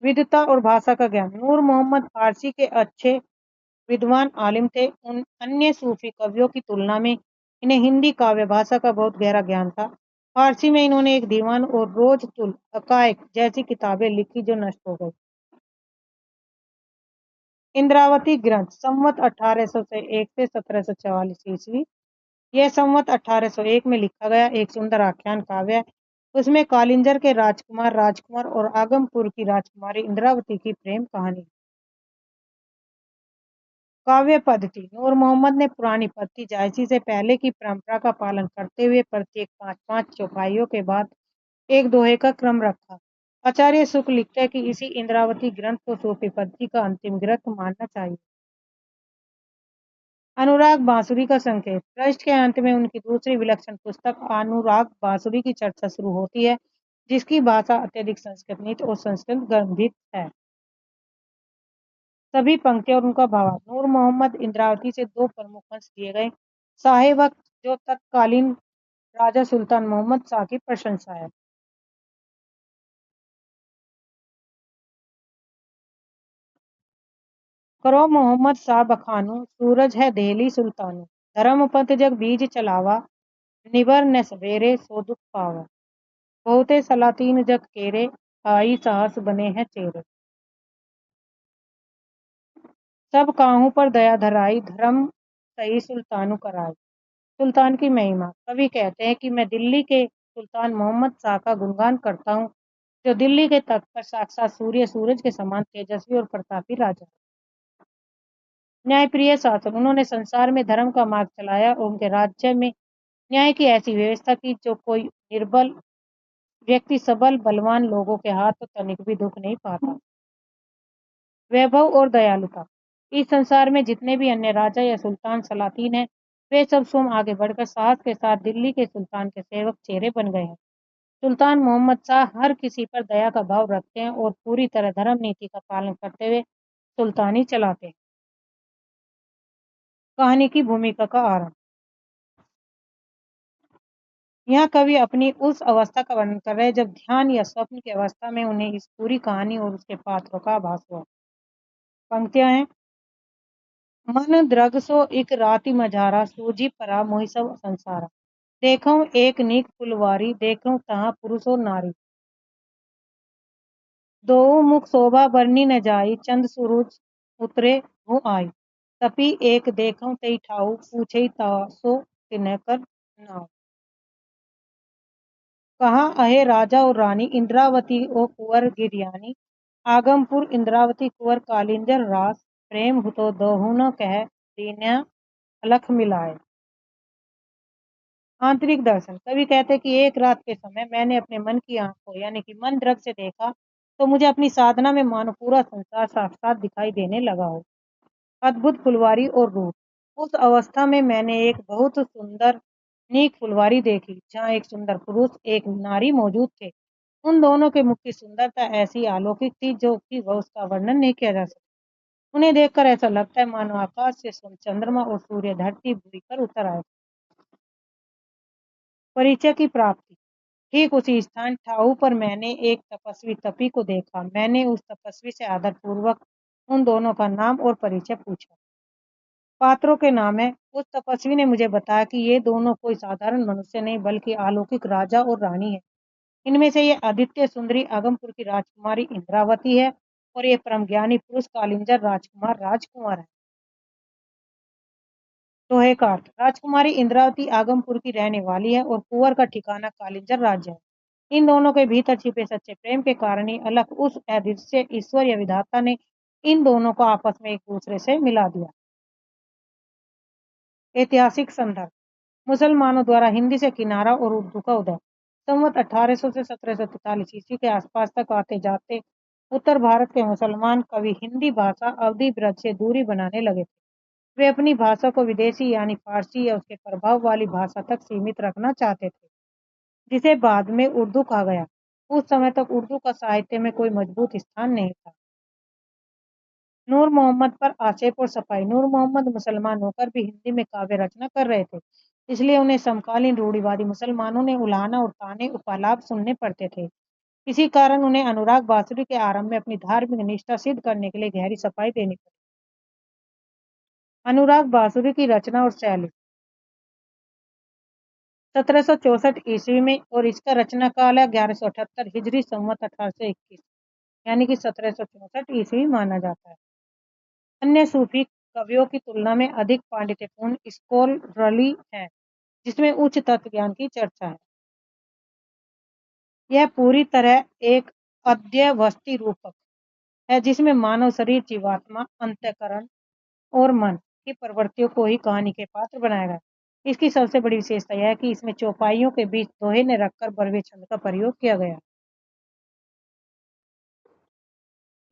विद्वता और भाषा का ज्ञान। नूर मोहम्मद फारसी के अच्छे विद्वान आलिम थे। उन अन्य सूफी कवियों की तुलना में इन्हें हिंदी काव्य भाषा का बहुत गहरा ज्ञान था। फारसी में इन्होंने एक दीवान और रोजतुल हकायक जैसी किताबें लिखी, जो नष्ट हो गई। इंद्रावती ग्रंथ संवत 1801 से 1744 ईस्वी। यह संवत 1801 में लिखा गया एक सुंदर आख्यान काव्य है। उसमें कालिंजर के राजकुमार और आगमपुर की राजकुमारी इंद्रावती की प्रेम कहानी। काव्य पद्धति। नूर मोहम्मद ने पुरानी पद्धति जायसी से पहले की परंपरा का पालन करते हुए प्रत्येक 5-5 चौपाइयों के बाद एक दोहे का क्रम रखा। आचार्य शुक्ल लिखते हैं कि इसी इंद्रावती ग्रंथ को सूफी पद्धति का अंतिम ग्रंथ मानना चाहिए। अनुराग बांसुरी का संकेत। पृष्ठ के अंत में उनकी दूसरी विलक्षण पुस्तक अनुराग बांसुरी की चर्चा शुरू होती है, जिसकी भाषा अत्यधिक संस्कृत और संस्कृत गंभित है। सभी पंक्तियां और उनका भावार्थ। नूर मोहम्मद इंद्रावती से दो प्रमुख अंश दिए गए। शाहे वक्त, जो तत्कालीन राजा सुल्तान मोहम्मद शाह की प्रशंसा है। करो मोहम्मद शाह बखानू, सूरज है देहली सुल्तानू। धर्म पथ जग बीज चलावा, निबर न सवेरे सो दुख पावा। बहुते सलातीन जग केरे, आई साहस बने हैं चेरे। सब काहू पर दया धराई, धर्म सही सुल्तानू कराई। सुल्तान की महिमा। कवि कहते हैं कि मैं दिल्ली के सुल्तान मोहम्मद शाह का गुणगान करता हूँ, जो दिल्ली के तख्त पर साक्षात सूरज के समान तेजस्वी और प्रतापी राजा है। न्यायप्रिय शासन। उन्होंने संसार में धर्म का मार्ग चलाया और उनके राज्य में न्याय की ऐसी व्यवस्था की, जो कोई निर्बल व्यक्ति सबल बलवान लोगों के हाथ तो तनिक भी दुख नहीं पाता। वैभव और दयालुता। इस संसार में जितने भी अन्य राजा या सुल्तान सलातीन हैं, वे सब स्वयं आगे बढ़कर साहस के साथ दिल्ली के सुल्तान के सेवक चेहरे बन गए हैं। सुल्तान मोहम्मद शाह हर किसी पर दया का भाव रखते हैं और पूरी तरह धर्म नीति का पालन करते हुए सुल्तानी चलाते हैं। कहानी की भूमिका का आरंभ। यहाँ कवि अपनी उस अवस्था का वर्णन कर रहे हैं जब ध्यान या स्वप्न की अवस्था में उन्हें इस पूरी कहानी और उसके पात्रों का आभास हुआ। पंक्तियां हैं। मन द्रग सो एक राति मझारा, सूझी परा मोहि सब संसारा। देखूं एक नीक फुलवारी, देखूं तहाँ पुरुष और नारी। दो मुख शोभा बरनी न जाई, चंद सूरज उतरे हो आई। तपी एक देखऊं तई ठाऊ, पूछई तासो तिन्ह कर नाव। कहाँ अहे राजा और रानी, इंद्रावती ओ कुंवर गिरियानी। आगमपुर इंद्रावती कुंवर कालिंजर रास, प्रेम हुतो दोहु न कह दीन्या अलख मिलाए। आंतरिक दर्शन। कवि कहते हैं कि एक रात के समय मैंने अपने मन की आंख को यानी कि मन दृग से देखा, तो मुझे अपनी साधना में मानो पूरा संसार साफ साफ दिखाई देने लगा हो। अद्भुत फुलवारी और रूप। उस अवस्था में मैंने एक बहुत सुंदर नीक फुलवारी देखी, जहाँ एक सुंदर पुरुष एक नारी मौजूद थे। उन दोनों के मुख की सुंदरता ऐसी अलौकिक थी जो कि वह उसका वर्णन नहीं किया जा सकता। उन्हें देखकर ऐसा लगता है मानो आकाश से चंद्रमा और सूर्य धरती भूमि पर उतर आए। परिचय की प्राप्ति। ठीक उसी स्थान ठाऊ पर मैंने एक तपस्वी तपी को देखा। मैंने उस तपस्वी से आदर पूर्वक उन दोनों का नाम और परिचय पूछा। पात्रों के नाम है। उस तपस्वी ने मुझे बताया कि ये दोनों कोई साधारण मनुष्य नहीं बल्कि अलौकिक राजा और रानी है। इनमें से ये आदित्य सुंदरी आगमपुर की राजकुमारी इंद्रावती है और ये परम ज्ञानी पुरुष कालिंजर राजकुमार राजकुमार है। दोहे का अर्थ। राजकुमारी इंद्रावती आगमपुर की रहने वाली है और कुंवर का ठिकाना कालिंजर राज्य है। इन दोनों के भीतर छिपे सच्चे प्रेम के कारण ही अलग उस अदृश्य ईश्वर या विधाता ने इन दोनों को आपस में एक दूसरे से मिला दिया। ऐतिहासिक संदर्भ। मुसलमानों द्वारा हिंदी से किनारा और उर्दू का उदय। संवत 1800 से 1743 ईस्वी के आसपास तक आते जाते उत्तर भारत के मुसलमान कवि हिंदी भाषा अवधि ब्रज से दूरी बनाने लगे थे। वे अपनी भाषा को विदेशी यानी फारसी या उसके प्रभाव वाली भाषा तक सीमित रखना चाहते थे, जिसे बाद में उर्दू कहा गया। उस समय तक उर्दू का साहित्य में कोई मजबूत स्थान नहीं था। नूर मोहम्मद पर आक्षेप और सफाई। नूर मोहम्मद मुसलमान होकर भी हिंदी में काव्य रचना कर रहे थे, इसलिए उन्हें समकालीन रूढ़िवादी मुसलमानों ने उलाहना और ताने उपलाप सुनने पड़ते थे। इसी कारण उन्हें अनुराग बासुरी के आरंभ में अपनी धार्मिक निष्ठा सिद्ध करने के लिए गहरी सफाई देनी पड़ी। अनुराग बासुरी की रचना और शैली। 1764 ईस्वी में और इसका रचना काल है 1178 हिजरी संवत 1821 यानी कि 1764 ईस्वी माना जाता है। अन्य सूफी कवियों की तुलना में अधिक पांडित्यपूर्ण स्कॉलरली है, जिसमें उच्च तत्व ज्ञान की चर्चा है। यह पूरी तरह एक अध्यवस्ती रूपक है, जिसमें मानव शरीर, जीवात्मा, अंतःकरण और मन की प्रवृत्तियों को ही कहानी के पात्र बनाया गया। इसकी सबसे बड़ी विशेषता यह है कि इसमें चौपाइयों के बीच दोहे ने रखकर बरवे छंद का प्रयोग किया गया।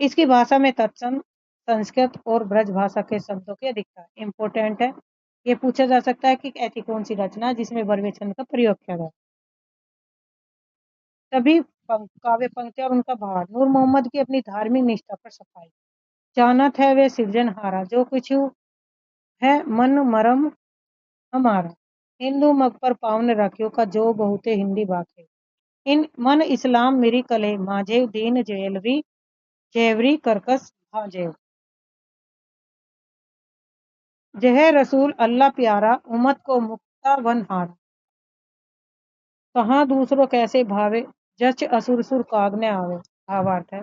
इसकी भाषा में तत्सम संस्कृत और ब्रज भाषा के शब्दों की अधिकता इम्पोर्टेंट है। ये पूछा जा सकता है कि ऐसी कौन सी रचना है जिसमें बरवे छंद का प्रयोग किया गया। सभी काव्य पंक्तियां और उनका भाव। नूर मोहम्मद की अपनी धार्मिक निष्ठा पर सफाई। जानत है वे सिरजनहारा, जो कुछ है मन मरम हमारा। हिंदू मग पर पावन रखियो का, जो बहुते हिंदी बाके। इन मन इस्लाम मेरी कले माजेव, दीन जेलरी जेवरी करकस भाजेव। जह रसूल अल्लाह प्यारा, उम्मत को मुक्ता वन हारा। कहाँ दूसरों कैसे भावे, जच असुर सुर कागने आवे। भावार्थ है,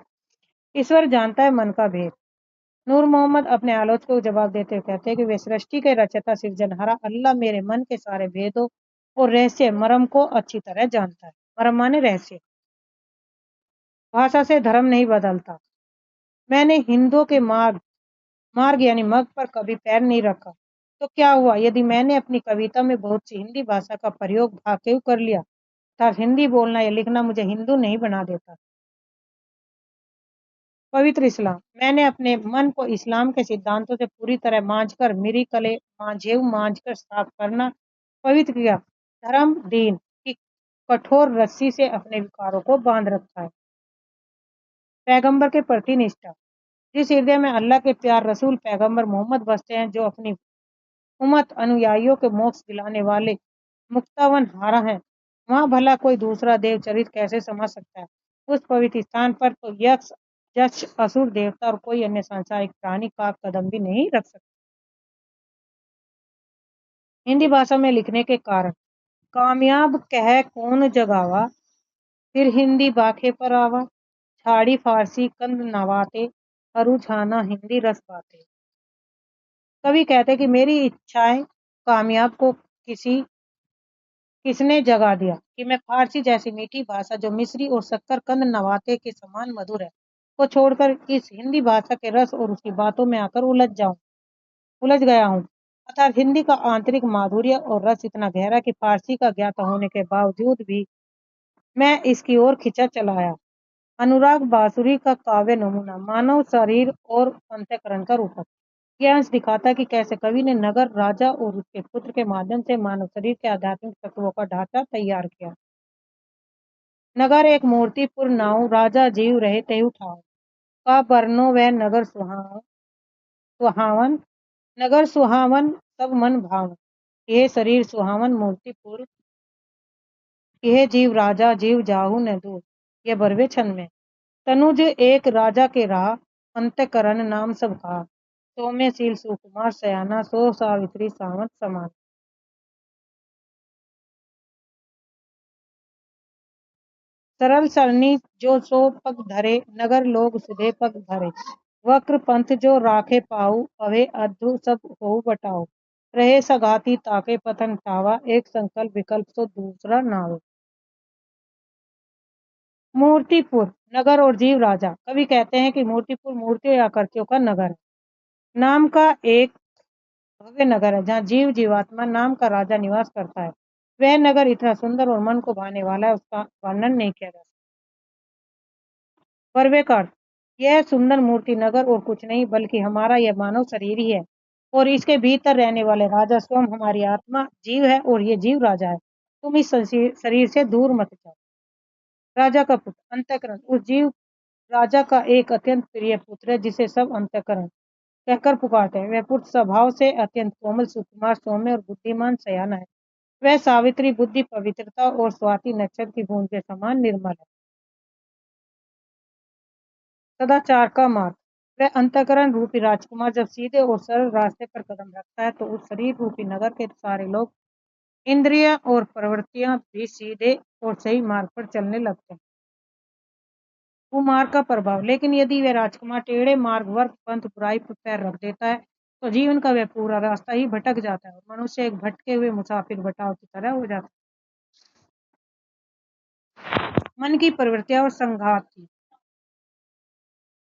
ईश्वर जानता है मन का भेद। नूर मोहम्मद अपने आलोचकों को जवाब देते हुए कहते हैं कि वे सृष्टि के रचयिता सिरजनहारा अल्लाह मेरे मन के सारे भेदों और रहस्य मर्म को अच्छी तरह जानता है। मर्म माने रहस्य। भाषा से धर्म नहीं बदलता। मैंने हिंदुओं के मार्ग मार्ग यानी मग पर कभी पैर नहीं रखा, तो क्या हुआ यदि मैंने अपनी कविता में बहुत सी हिंदी भाषा का प्रयोग भाकेयू कर लिया, तब हिंदी बोलना या लिखना मुझे हिंदू नहीं बना देता। पवित्र इस्लाम। मैंने अपने मन को इस्लाम के सिद्धांतों से पूरी तरह मांझकर मेरी कले मांझेव मांझकर साफ करना पवित्र किया। धर्म दीन की कठोर रस्सी से अपने विकारों को बांध रखा है। पैगंबर के प्रति निष्ठा। जिस हृदय में अल्लाह के प्यार रसूल पैगंबर मोहम्मद बसते हैं, जो अपनी उम्मत अनुयायियों के मोक्ष दिलाने वाले मुक्तावन हारा हैं, वहां भला कोई दूसरा देव चरित्र कैसे समझ सकता है। उस पवित्र स्थान पर तो यक्ष यक्ष असुर देवता और कोई अन्य सांसारिक प्राणी का कदम भी नहीं रख सकता। हिंदी भाषा में लिखने के कारण। कामयाब कह कौन जगावा, फिर हिंदी बाखे पर आवा। छाड़ी फारसी कंद नवाते, अरु छाना हिंदी रस बाते। कवि कहते कि मेरी इच्छाएं कामयाब को किसने जगा दिया कि मैं फारसी जैसी मीठी भाषा जो मिस्री और शक्करकंद नवाते के समान मधुर है को छोड़कर इस हिंदी भाषा के रस और उसकी बातों में आकर उलझ गया हूँ। अर्थात हिंदी का आंतरिक माधुर्य और रस इतना गहरा कि फारसी का ज्ञाता होने के बावजूद भी मैं इसकी ओर खिंचा चला आया। अनुराग बांसुरी का काव्य नमूना मानव शरीर और अंतःकरण का रूपक। यह अंश दिखाता है कि कैसे कवि ने नगर राजा और उसके पुत्र के माध्यम से मानव शरीर के आध्यात्मिक तत्वों का ढांचा तैयार किया। नगर एक मूर्तिपुर नाऊ राजा जीव रहे तेहु ठाव का बरनो वह नगर सुहावन नगर सुहावन सब मन भावन यह शरीर सुहावन मूर्तिपुर यह जीव राजा जीव जाहू न दूर। यह बरवे छंद में तनुज एक राजा के रहा अंतकरण नाम सब कहा सौम्यशील सुकुमार सयाना सो सावित्री सावंत समान। सरल सरनी जो सो पग धरे नगर लोग सुधे पग धरे वक्र पंथ जो राखे पाऊ अवे अधु सब हो बटाओ रहे सगाती ताके पतन टावा एक संकल्प विकल्प तो दूसरा नावे। मूर्तिपुर नगर और जीव राजा। कवि कहते हैं कि मूर्तिपुर मूर्तियों या आकृतियों का नगर है, नाम का एक भव्य नगर है जहाँ जीव जीवात्मा नाम का राजा निवास करता है। वह नगर इतना सुंदर और मन को भाने वाला है उसका वर्णन नहीं किया जा सकता। परवे का अर्थ यह सुंदर मूर्ति नगर और कुछ नहीं बल्कि हमारा यह मानव शरीर ही है और इसके भीतर रहने वाले राजा स्वयं हमारी आत्मा जीव है और ये जीव राजा है। तुम इस शरीर से दूर मत जाओ। राजा का पुत्र अंतःकरण उस जीव राजा का एक अत्यंत प्रिय पुत्र है जिसे सब अंतःकरण कहकर पुकारते हैं। वह पुत्र स्वभाव से अत्यंत कोमल सुकुमार सौम्य और बुद्धिमान सयाना है। वह सावित्री बुद्धि पवित्रता और स्वाति नक्षत्र की बूंद के समान निर्मल है। सदाचार का मार्ग वह अंतःकरण रूपी राजकुमार जब सीधे और सरल रास्ते पर कदम रखता है तो उस शरीर रूपी नगर के सारे लोग इंद्रिया और प्रवृत्तियां भी सीधे और सही मार्ग पर चलने लगते हैं। कुमार का प्रभाव लेकिन यदि वह राजकुमार टेढ़े मार्ग वर्ग पंथ बुराई पर पैर रख देता है तो जीवन का वह पूरा रास्ता ही भटक जाता है और मनुष्य एक भटके हुए मुसाफिर बटाव की तरह हो जाता है। मन की प्रवृत्तियां और संघात की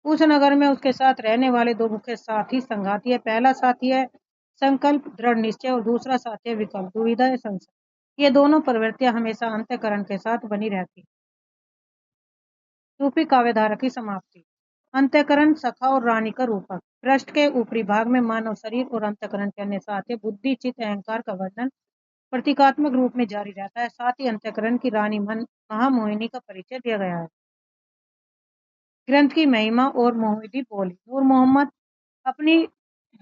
उस नगर में उसके साथ रहने वाले दो मुख्य साथी संघाती है। पहला साथी है संकल्प दृढ़ निश्चय और दूसरा साथी है विकल्प दुविधा या संशय। ये दोनों प्रवृत्तियां हमेशा अंतःकरण के साथ बनी रहती। सूफी काव्यधारा की समाप्ति अंतःकरण सखा और रानी का रूपक। पृष्ठ के ऊपरी भाग में मानव शरीर और अंतःकरण के अन्य साथी बुद्धि चित्त अहंकार का वर्णन प्रतीकात्मक रूप में जारी रहता है। साथ ही अंतःकरण की रानी मन महामोहिनी का परिचय दिया गया है। ग्रंथ की महिमा और मोहिनी बोली नूर मोहम्मद अपनी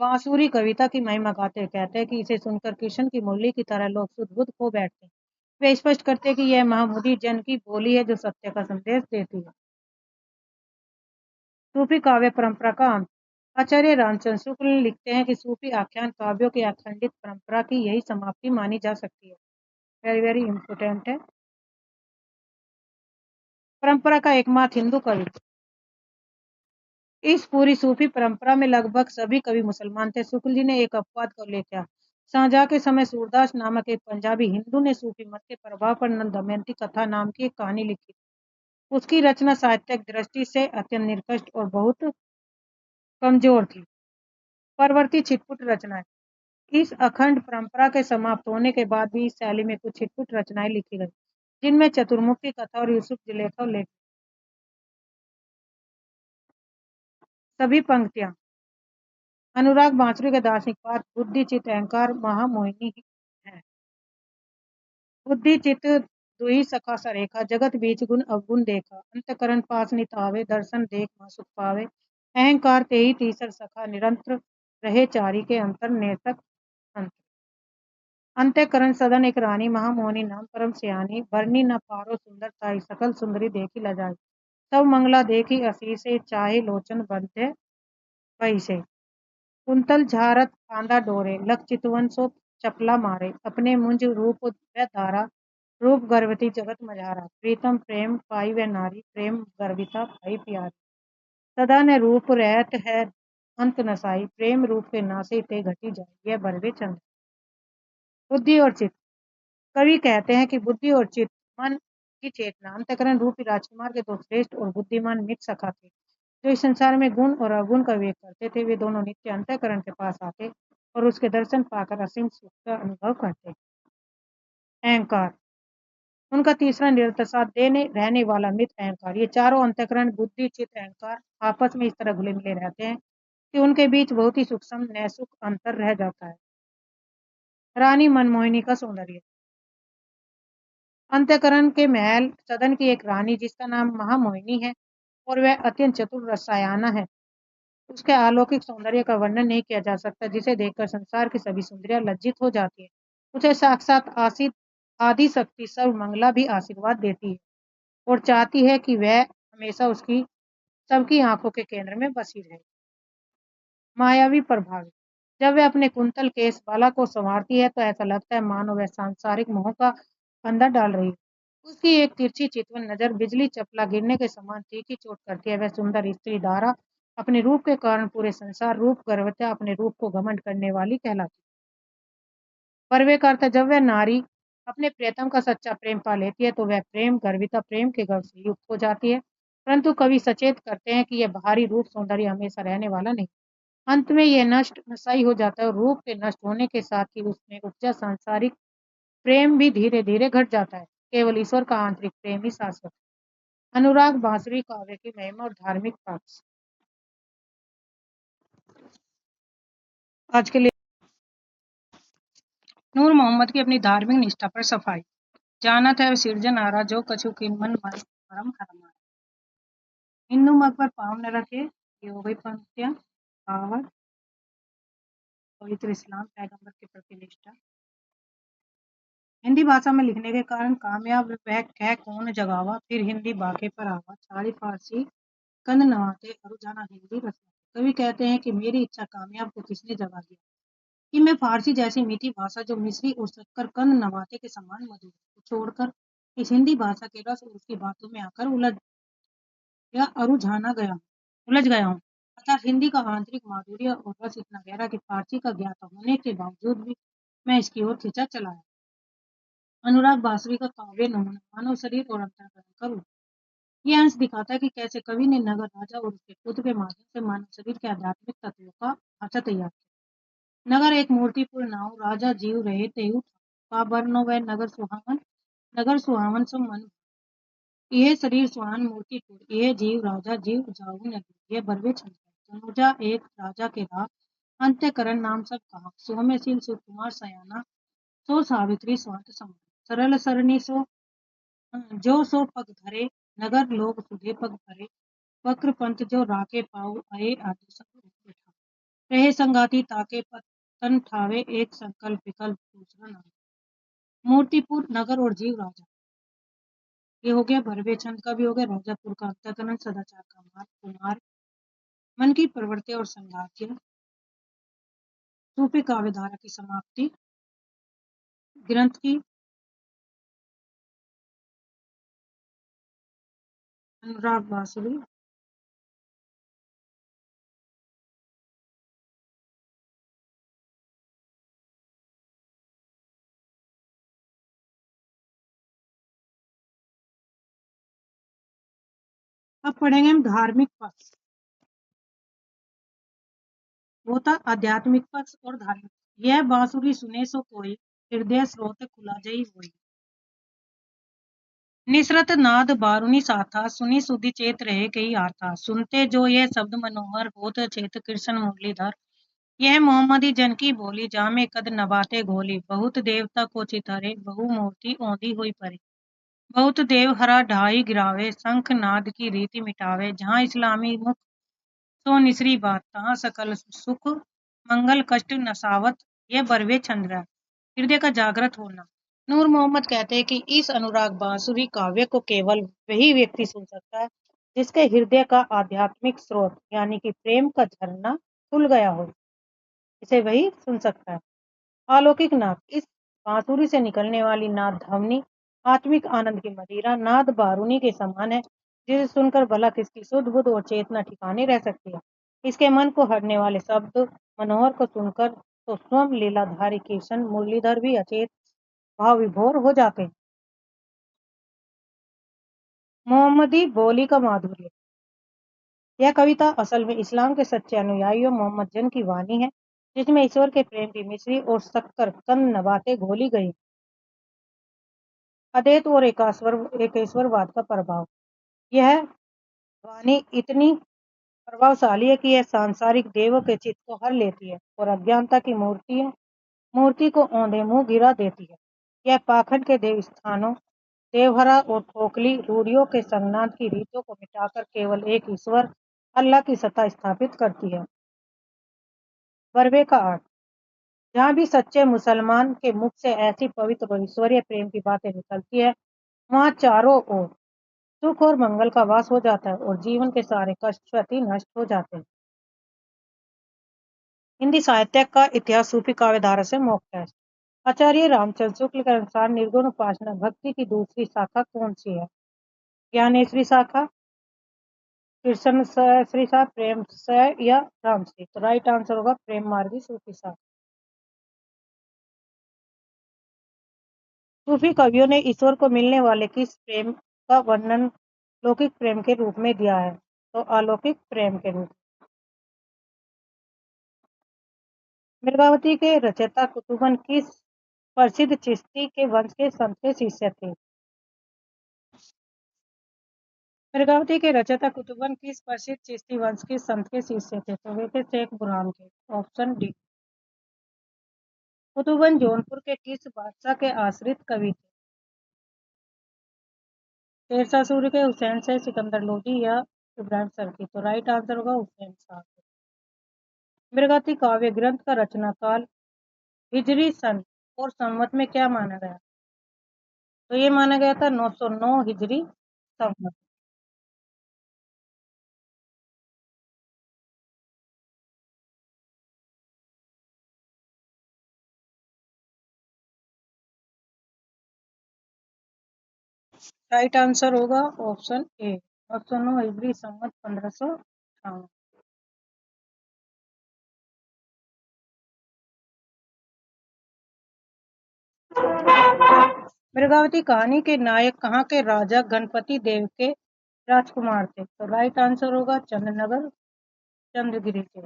बांसुरी कविता की महिमा गाते हुए कहते हैं कि इसे सुनकर कृष्ण की मुरली की तरह लोग सुध बुध खो बैठते हैं। वे स्पष्ट करते हैं कि यह महामुदी जन की बोली है जो सत्य का संदेश देती है। सूफी काव्य परंपरा का अंत आचार्य रामचंद्र शुक्ल लिखते हैं कि सूफी आख्यान काव्यों की अखंडित परंपरा की यही समाप्ति मानी जा सकती है। वेरी वेरी इंपोर्टेंट है। परंपरा का एकमात्र हिंदू कवि इस पूरी सूफी परंपरा में लगभग सभी कवि मुसलमान थे। शुक्ल जी ने एक अपवाद का उल्लेख किया। शाहजहां के समय सूरदास नामक एक पंजाबी हिंदू ने सूफी मत के प्रभाव पर नल दमयंती कथा नाम की एक कहानी लिखी। उसकी रचना साहित्यिक दृष्टि से अत्यंत निर्कृष्ट और बहुत कमजोर थी। परवर्ती छिटपुट रचनाएं इस अखंड परंपरा के समाप्त होने के बाद भी इस शैली में कुछ छिटपुट रचनाएं लिखी गई जिनमें चतुर्मुखी कथा और यूसुफ जुलेखा उल्लेख। सभी पंक्तियां अनुराग बांसुरी के दार्शनिक पाठ बुद्धि चित्त अहंकार महामोहिनी है। बुद्धि चित्त दुई सखा सरेखा जगत बीच गुण अवगुण देखा अंतकरण पास नित आवे दर्शन देख सुख पावे अहंकार ते ही तीसर सखा निरंतर रहे चारी के अंतर नेतक अंतर। अंतकरण सदन एक रानी महामोहिनी नाम परम सियानी बरनी न पारो सुंदर ताई सकल सुंदरी देखी ल जाए सब मंगला देखी असी से चाहे लोचन बनते वही से कुंतल झारत कांदा डोरे लख चितवन सो चपला मारे अपने मुंज रूप वह धारा रूप गर्भवती जगत मझारा प्रीतम प्रेम पाई वह नारी प्रेम गर्विता भाई प्यारी सदा ने रूप रहत है अंत नसाई प्रेम रूप के नासे ते घटी जाए। यह बरवे चंद। बुद्धि और चित्त। कवि कहते हैं कि बुद्धि और चित्त मन की चेतना अंतःकरण रूपी राजकुमार के दो श्रेष्ठ और बुद्धिमान मित्र सखा थे, जो इस संसार में गुण और अवगुण का विवेक करते थे। वे दोनों नित्य अंतःकरण के पास आते और उसके दर्शन पाकर असीम सुख का अनुभव करते। अहंकार। उनका तीसरा निरंतर साथ देने रहने वाला मित्र अहंकार। ये चारों अंतःकरण बुद्धि चित्त अहंकार आपस में इस तरह घुले मिले रहते हैं कि उनके बीच बहुत ही सूक्ष्म नैसुख अंतर रह जाता है। रानी मनमोहिनी का सौंदर्य। अंतःकरण के महल सदन की एक रानी जिसका नाम महामोहिनी है और वह अत्यंत चतुर रसायना है। उसके अलौकिक सौंदर्य का वर्णन नहीं किया जा सकता, जिसे देखकर संसार की सभी सुंदरियां लज्जित हो जाती है। उसे साक्षात आदि शक्ति सर्वमंगला भी आशीर्वाद देती है और चाहती है कि वह हमेशा उसकी सबकी आंखों के केंद्र में बसी रहे। मायावी प्रभाव। जब वह अपने कुंतल केस बाला को संवारती है तो ऐसा लगता है मानो वह सांसारिक मोह का फंदा डाल रही है। उसकी एक तिरछी चितवन नजर बिजली चपला गिरने के समान तीखी चोट करती है। वह सुंदर स्त्री दारा अपने रूप के कारण पूरे संसार रूप गर्वता अपने रूप को घमंड करने वाली कहलाती। परवे का अर्थ है जब वह नारी अपने प्रियतम का सच्चा प्रेम पा लेती है तो वह प्रेम गर्विता प्रेम के गर्व से युक्त हो जाती है। परंतु कवि सचेत करते हैं कि यह बाहरी रूप सौंदर्य हमेशा रहने वाला नहीं। अंत में यह नष्ट नसाई हो जाता है और रूप के नष्ट होने के साथ ही उसमें उपजा सांसारिक प्रेम भी धीरे धीरे घट जाता है। केवल ईश्वर का आंतरिक प्रेम ही शाश्वत है। अनुराग बांसुरी काव्य की महिमा और धार्मिक पक्ष। आज के लिए नूर मोहम्मद की अपनी धार्मिक निष्ठा पर सफाई। जानत है सिरजन आरा जो कछु की मन परम हरमा। हिंदू मत पर पाँव न रखे। ये हो गई पंक्तियां। पावर पवित्र इस्लाम पैगंबर के प्रति निष्ठा। हिंदी भाषा में लिखने के कारण कामयाब वह कह कौन जगावा फिर हिंदी बाके पर आवा छाड़ी फारसी कंद नवाते और जाना हिंदी रचना। कवि कहते हैं कि मेरी इच्छा कामयाब को किसने जगा दिया कि मैं फारसी जैसी मीठी भाषा जो मिस्री और शक्कर कंद नवाते के समान मधुर को छोड़कर इस हिंदी भाषा के रस और उसकी बातों में आकर उलझ गया हूँ। अर्थात हिंदी का आंतरिक माधुर्य और रस इतना गहरा कि फारसी का ज्ञाता होने के बावजूद भी मैं इसकी ओर खिंचा चला है। अनुराग बांसुरी का काव्य नमूना मानव शरीर और अंतःकरण का रूप। यह अंश दिखाता है कि कैसे कवि ने नगर राजा और उसके पुत्र के माध्यम से मानव शरीर के आध्यात्मिक तत्वों का ढांचा तैयार किया। नगर एक मूर्तिपूर्ण नाव राजा जीव रहे तेहु का बरनो वह नगर सुहावन सो मन। यह शरीर सुहान मूर्तिपूर्ण यह जीव राजा जीव जाऊ नदी। यह बरवे छंद तनुजा एक राजा के राग अंत्यकरण नाम सब कहा सौम्यशील सुकुमार सयाना सो सावित्री स्वांत समुद्र सरल सरणी सो जो सो पग धरे नगर लोग सुधे पग भरे वक्र पंथ जो राखे पाऊ आए आदि सब बैठा रहे संगाती ताके पतन ठावे एक संकल्प विकल्प दूसरा नाम। मूर्तिपुर नगर और जीव राजा। ये हो गया भरवे छंद का भी हो गया। राजापुर का अंतःकरण सदाचार का मार्ग कुमार मन की प्रवृत्ति और संघातिया सूफी काव्यधारा की समाप्ति ग्रंथ की अनुराग बांसुरी। अब पढ़ेंगे हम धार्मिक पक्ष। वो था आध्यात्मिक पक्ष और धार्मिक। यह बांसुरी सुने सो कोई हृदय स्रोत खुला जई हुई निसरत नाद बारुनी साथा सुनी सुधि चेत रहे कई आथा सुनते जो यह शब्द मनोहर होत चेत कृष्ण मुरलीधर। यह मोहम्मदी जन की बोली जामे कद नबाते घोली बहुत देवता को चितहरे बहु मूर्ति औंधी हुई परे बहुत देव हरा ढाई गिरावे शंख नाद की रीति मिटावे जहाँ इस्लामी मुख सो निसरी बात तहाँ सकल सुख मंगल कष्ट नसावत। यह बरवे चंद्र हृदय का जागृत होना। नूर मोहम्मद कहते हैं कि इस अनुराग बांसुरी काव्य को केवल वही व्यक्ति सुन सकता है जिसके हृदय का आध्यात्मिक स्रोत यानी कि प्रेम का झरना खुल गया हो। इसे वही सुन सकता है। अलौकिक नाद। इस बांसुरी से निकलने वाली नाद ध्वनि आत्मिक आनंद की मदिरा नाद बारूनी के समान है जिसे सुनकर भला किसकी सुध बुध और चेतना ठिकाने रह सकती है। इसके मन को हरने वाले शब्द मनोहर को सुनकर तो स्वयं लीलाधारी किशन मुरलीधर भी अचेत भाव विभोर हो जाते हैं। मोहम्मदी बोली का माधुर्य। यह कविता असल में इस्लाम के सच्चे अनुयायियों मोहम्मद जन की वाणी है, जिसमें ईश्वर के प्रेम की मिश्री और शक्कर कंद नबातें घोली गई। अद्वैत और एकेश्वरवाद का प्रभाव। यह वाणी इतनी प्रभावशाली है कि यह सांसारिक देवों के चित्त को हर लेती है और अज्ञानता की मूर्ति को औंधे मुंह गिरा देती है। यह पाखंड के देव स्थानों, देवहरा और खोखली रूढ़ियों के संज्ञान की रीतों को मिटाकर केवल एक ईश्वर अल्लाह की सत्ता स्थापित करती है। वर्वे का अर्थ। जहाँ भी सच्चे मुसलमान के मुख से ऐसी पवित्र और ईश्वरीय प्रेम की बातें निकलती है, वहाँ चारों ओर सुख और मंगल का वास हो जाता है और जीवन के सारे कष्ट क्षति नष्ट हो जाते हैं। हिंदी साहित्य का इतिहास सूफी काव्यधारा से मोक्ष है। आचार्य रामचंद्र शुक्ल के अनुसार निर्गुण उपासना भक्ति की दूसरी शाखा कौन सी है? ज्ञानेश्वरी शाखा, कृष्ण श्री शाखा, प्रेम से या रामश्री? तो राइट आंसर होगा प्रेम मार्गी सूफी शाखा। सूफी कवियों ने ईश्वर को मिलने वाले किस प्रेम का वर्णन लौकिक प्रेम के रूप में दिया है? तो अलौकिक प्रेम के रूप। मृगावती के रचयिता कुतुबन किस प्रसिद्ध चिश्ती के वंश के संत के शिष्य थे? मृगावती के रचयिता कुतुबन किस प्रसिद्ध चिश्ती वंश के संत के शिष्य थे? तो वे थे शेख बुरहान के। Option D. कुतुबन जौनपुर के किस बादशाह के आश्रित कवि थे? शेरशाह सूरी के, हुसैन शाह, सिकंदर लोदी या इब्राहिम सर्की? तो राइट आंसर होगा हुसैन शाह। मृगावती काव्य ग्रंथ का रचना काल हिजरी सन और संवत में क्या माना गया? तो ये माना गया था 909 हिजरी संवत। राइट आंसर होगा ऑप्शन ए 909 हिजरी संवत 1558। मृगावती कहानी के नायक कहाँ के राजा गणपति देव के राजकुमार थे? तो राइट आंसर होगा चंद्रनगर चंद्रगिरी के।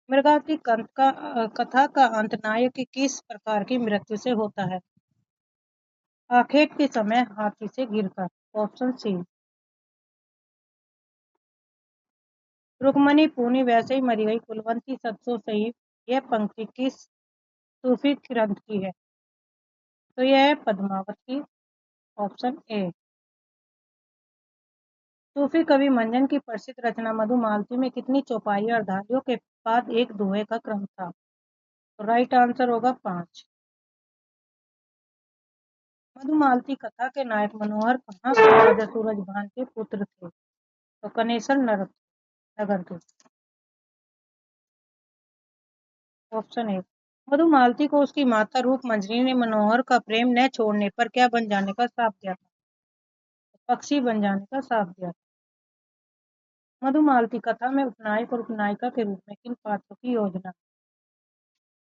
मृगावती कथा का अंत नायक की किस प्रकार की मृत्यु से होता है? आखेट के समय हाथी से गिरकर। Option C. रुक्मणी पूनी वैसे ही मरी गई, कुलवंती सत्सो सही। यह पंक्ति किस सूफी ग्रंथ की है? तो यह है पद्मावत की। Option A. सूफी कवि मंजन की प्रसिद्ध रचना मधुमालती में कितनी चौपाई और धारियों के बाद एक दोहे का क्रम था? तो राइट आंसर होगा 5। मधुमालती कथा के नायक मनोहर कहाँ के राजा सूरजभान के पुत्र थे? तो कनेसर नगर के। Option A. मधुमालती को उसकी माता रूपमंजरी ने मनोहर का प्रेम न छोड़ने पर क्या बन जाने का श्राप दिया था? पक्षी बन जाने का श्राप दिया था। मधुमालती कथा में उपनायक और उपनायिका के रूप में किन पात्रों की योजना?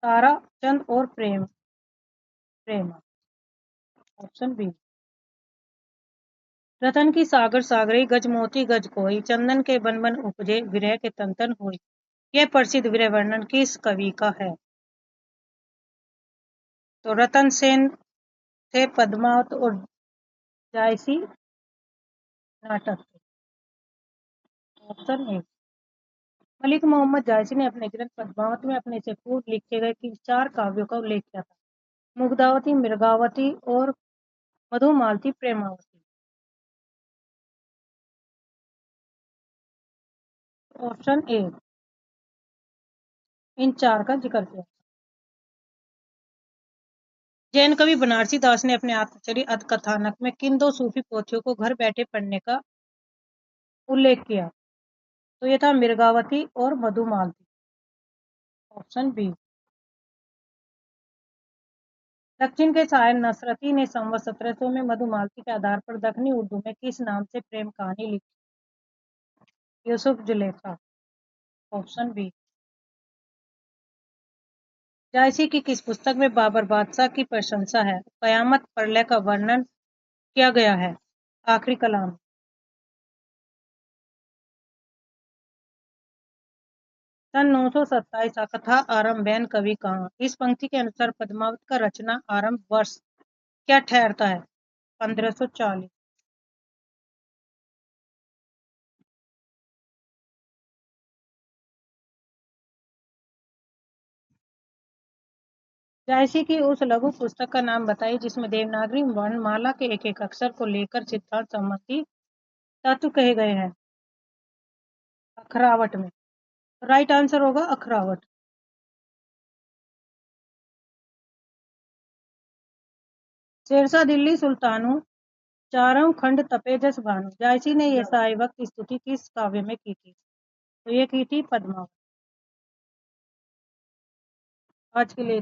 तारा, चंद और प्रेमा। Option B. रतन की सागर सागरी, गज मोती गज कोई, चंदन के बन बन उपजे, विरह के तन तन होई। यह प्रसिद्ध विरह वर्णन किस कवि का है? तो रतन सेन थे, पद्मावत और जायसी नाटक। Option A. मलिक मोहम्मद जायसी ने अपने ग्रंथ पद्मावत में अपने से पूर्व लिखे गए किन 4 काव्यों का उल्लेख किया था? मुग्धावती, मृगावती और मधुमालती, प्रेमावती। Option A. इन 4 का जिक्र किया। जैन कवि बनारसी दास ने अपने आत्मचरित अधकथानक में किन 2 सूफी पोथियों को घर बैठे पढ़ने का उल्लेख किया? तो ये था मृगावती और मधुमालती। Option B. दक्षिण के शायर नसरती ने संवत 1700 में मधुमालती के आधार पर दक्षिणी उर्दू में किस नाम से प्रेम कहानी लिखी? यूसुफ जुलेखा। Option B. जायसी की किस पुस्तक में बाबर बादशाह की प्रशंसा है? कयामत, प्रलय का वर्णन किया गया है। आखिरी कलाम। सन 927 का कथा आरंभ बैन कवि कहाँ? इस पंक्ति के अनुसार पद्मावत का रचना आरंभ वर्ष क्या ठहरता है? 1540। जायसी की उस लघु पुस्तक का नाम बताइए जिसमें देवनागरी वर्णमाला के एक एक अक्षर को लेकर सिद्धांत संबंधी तत्व कहे गए हैं। अखरावट में। राइट आंसर होगा अखरावट। शेरशाह दिल्ली सुल्तानु, चारम खंड तपेजस भानु। जायसी ने यह साई वक्त स्तुति किस काव्य में की थी? तो ये की थी पद्मावत। आज के लिए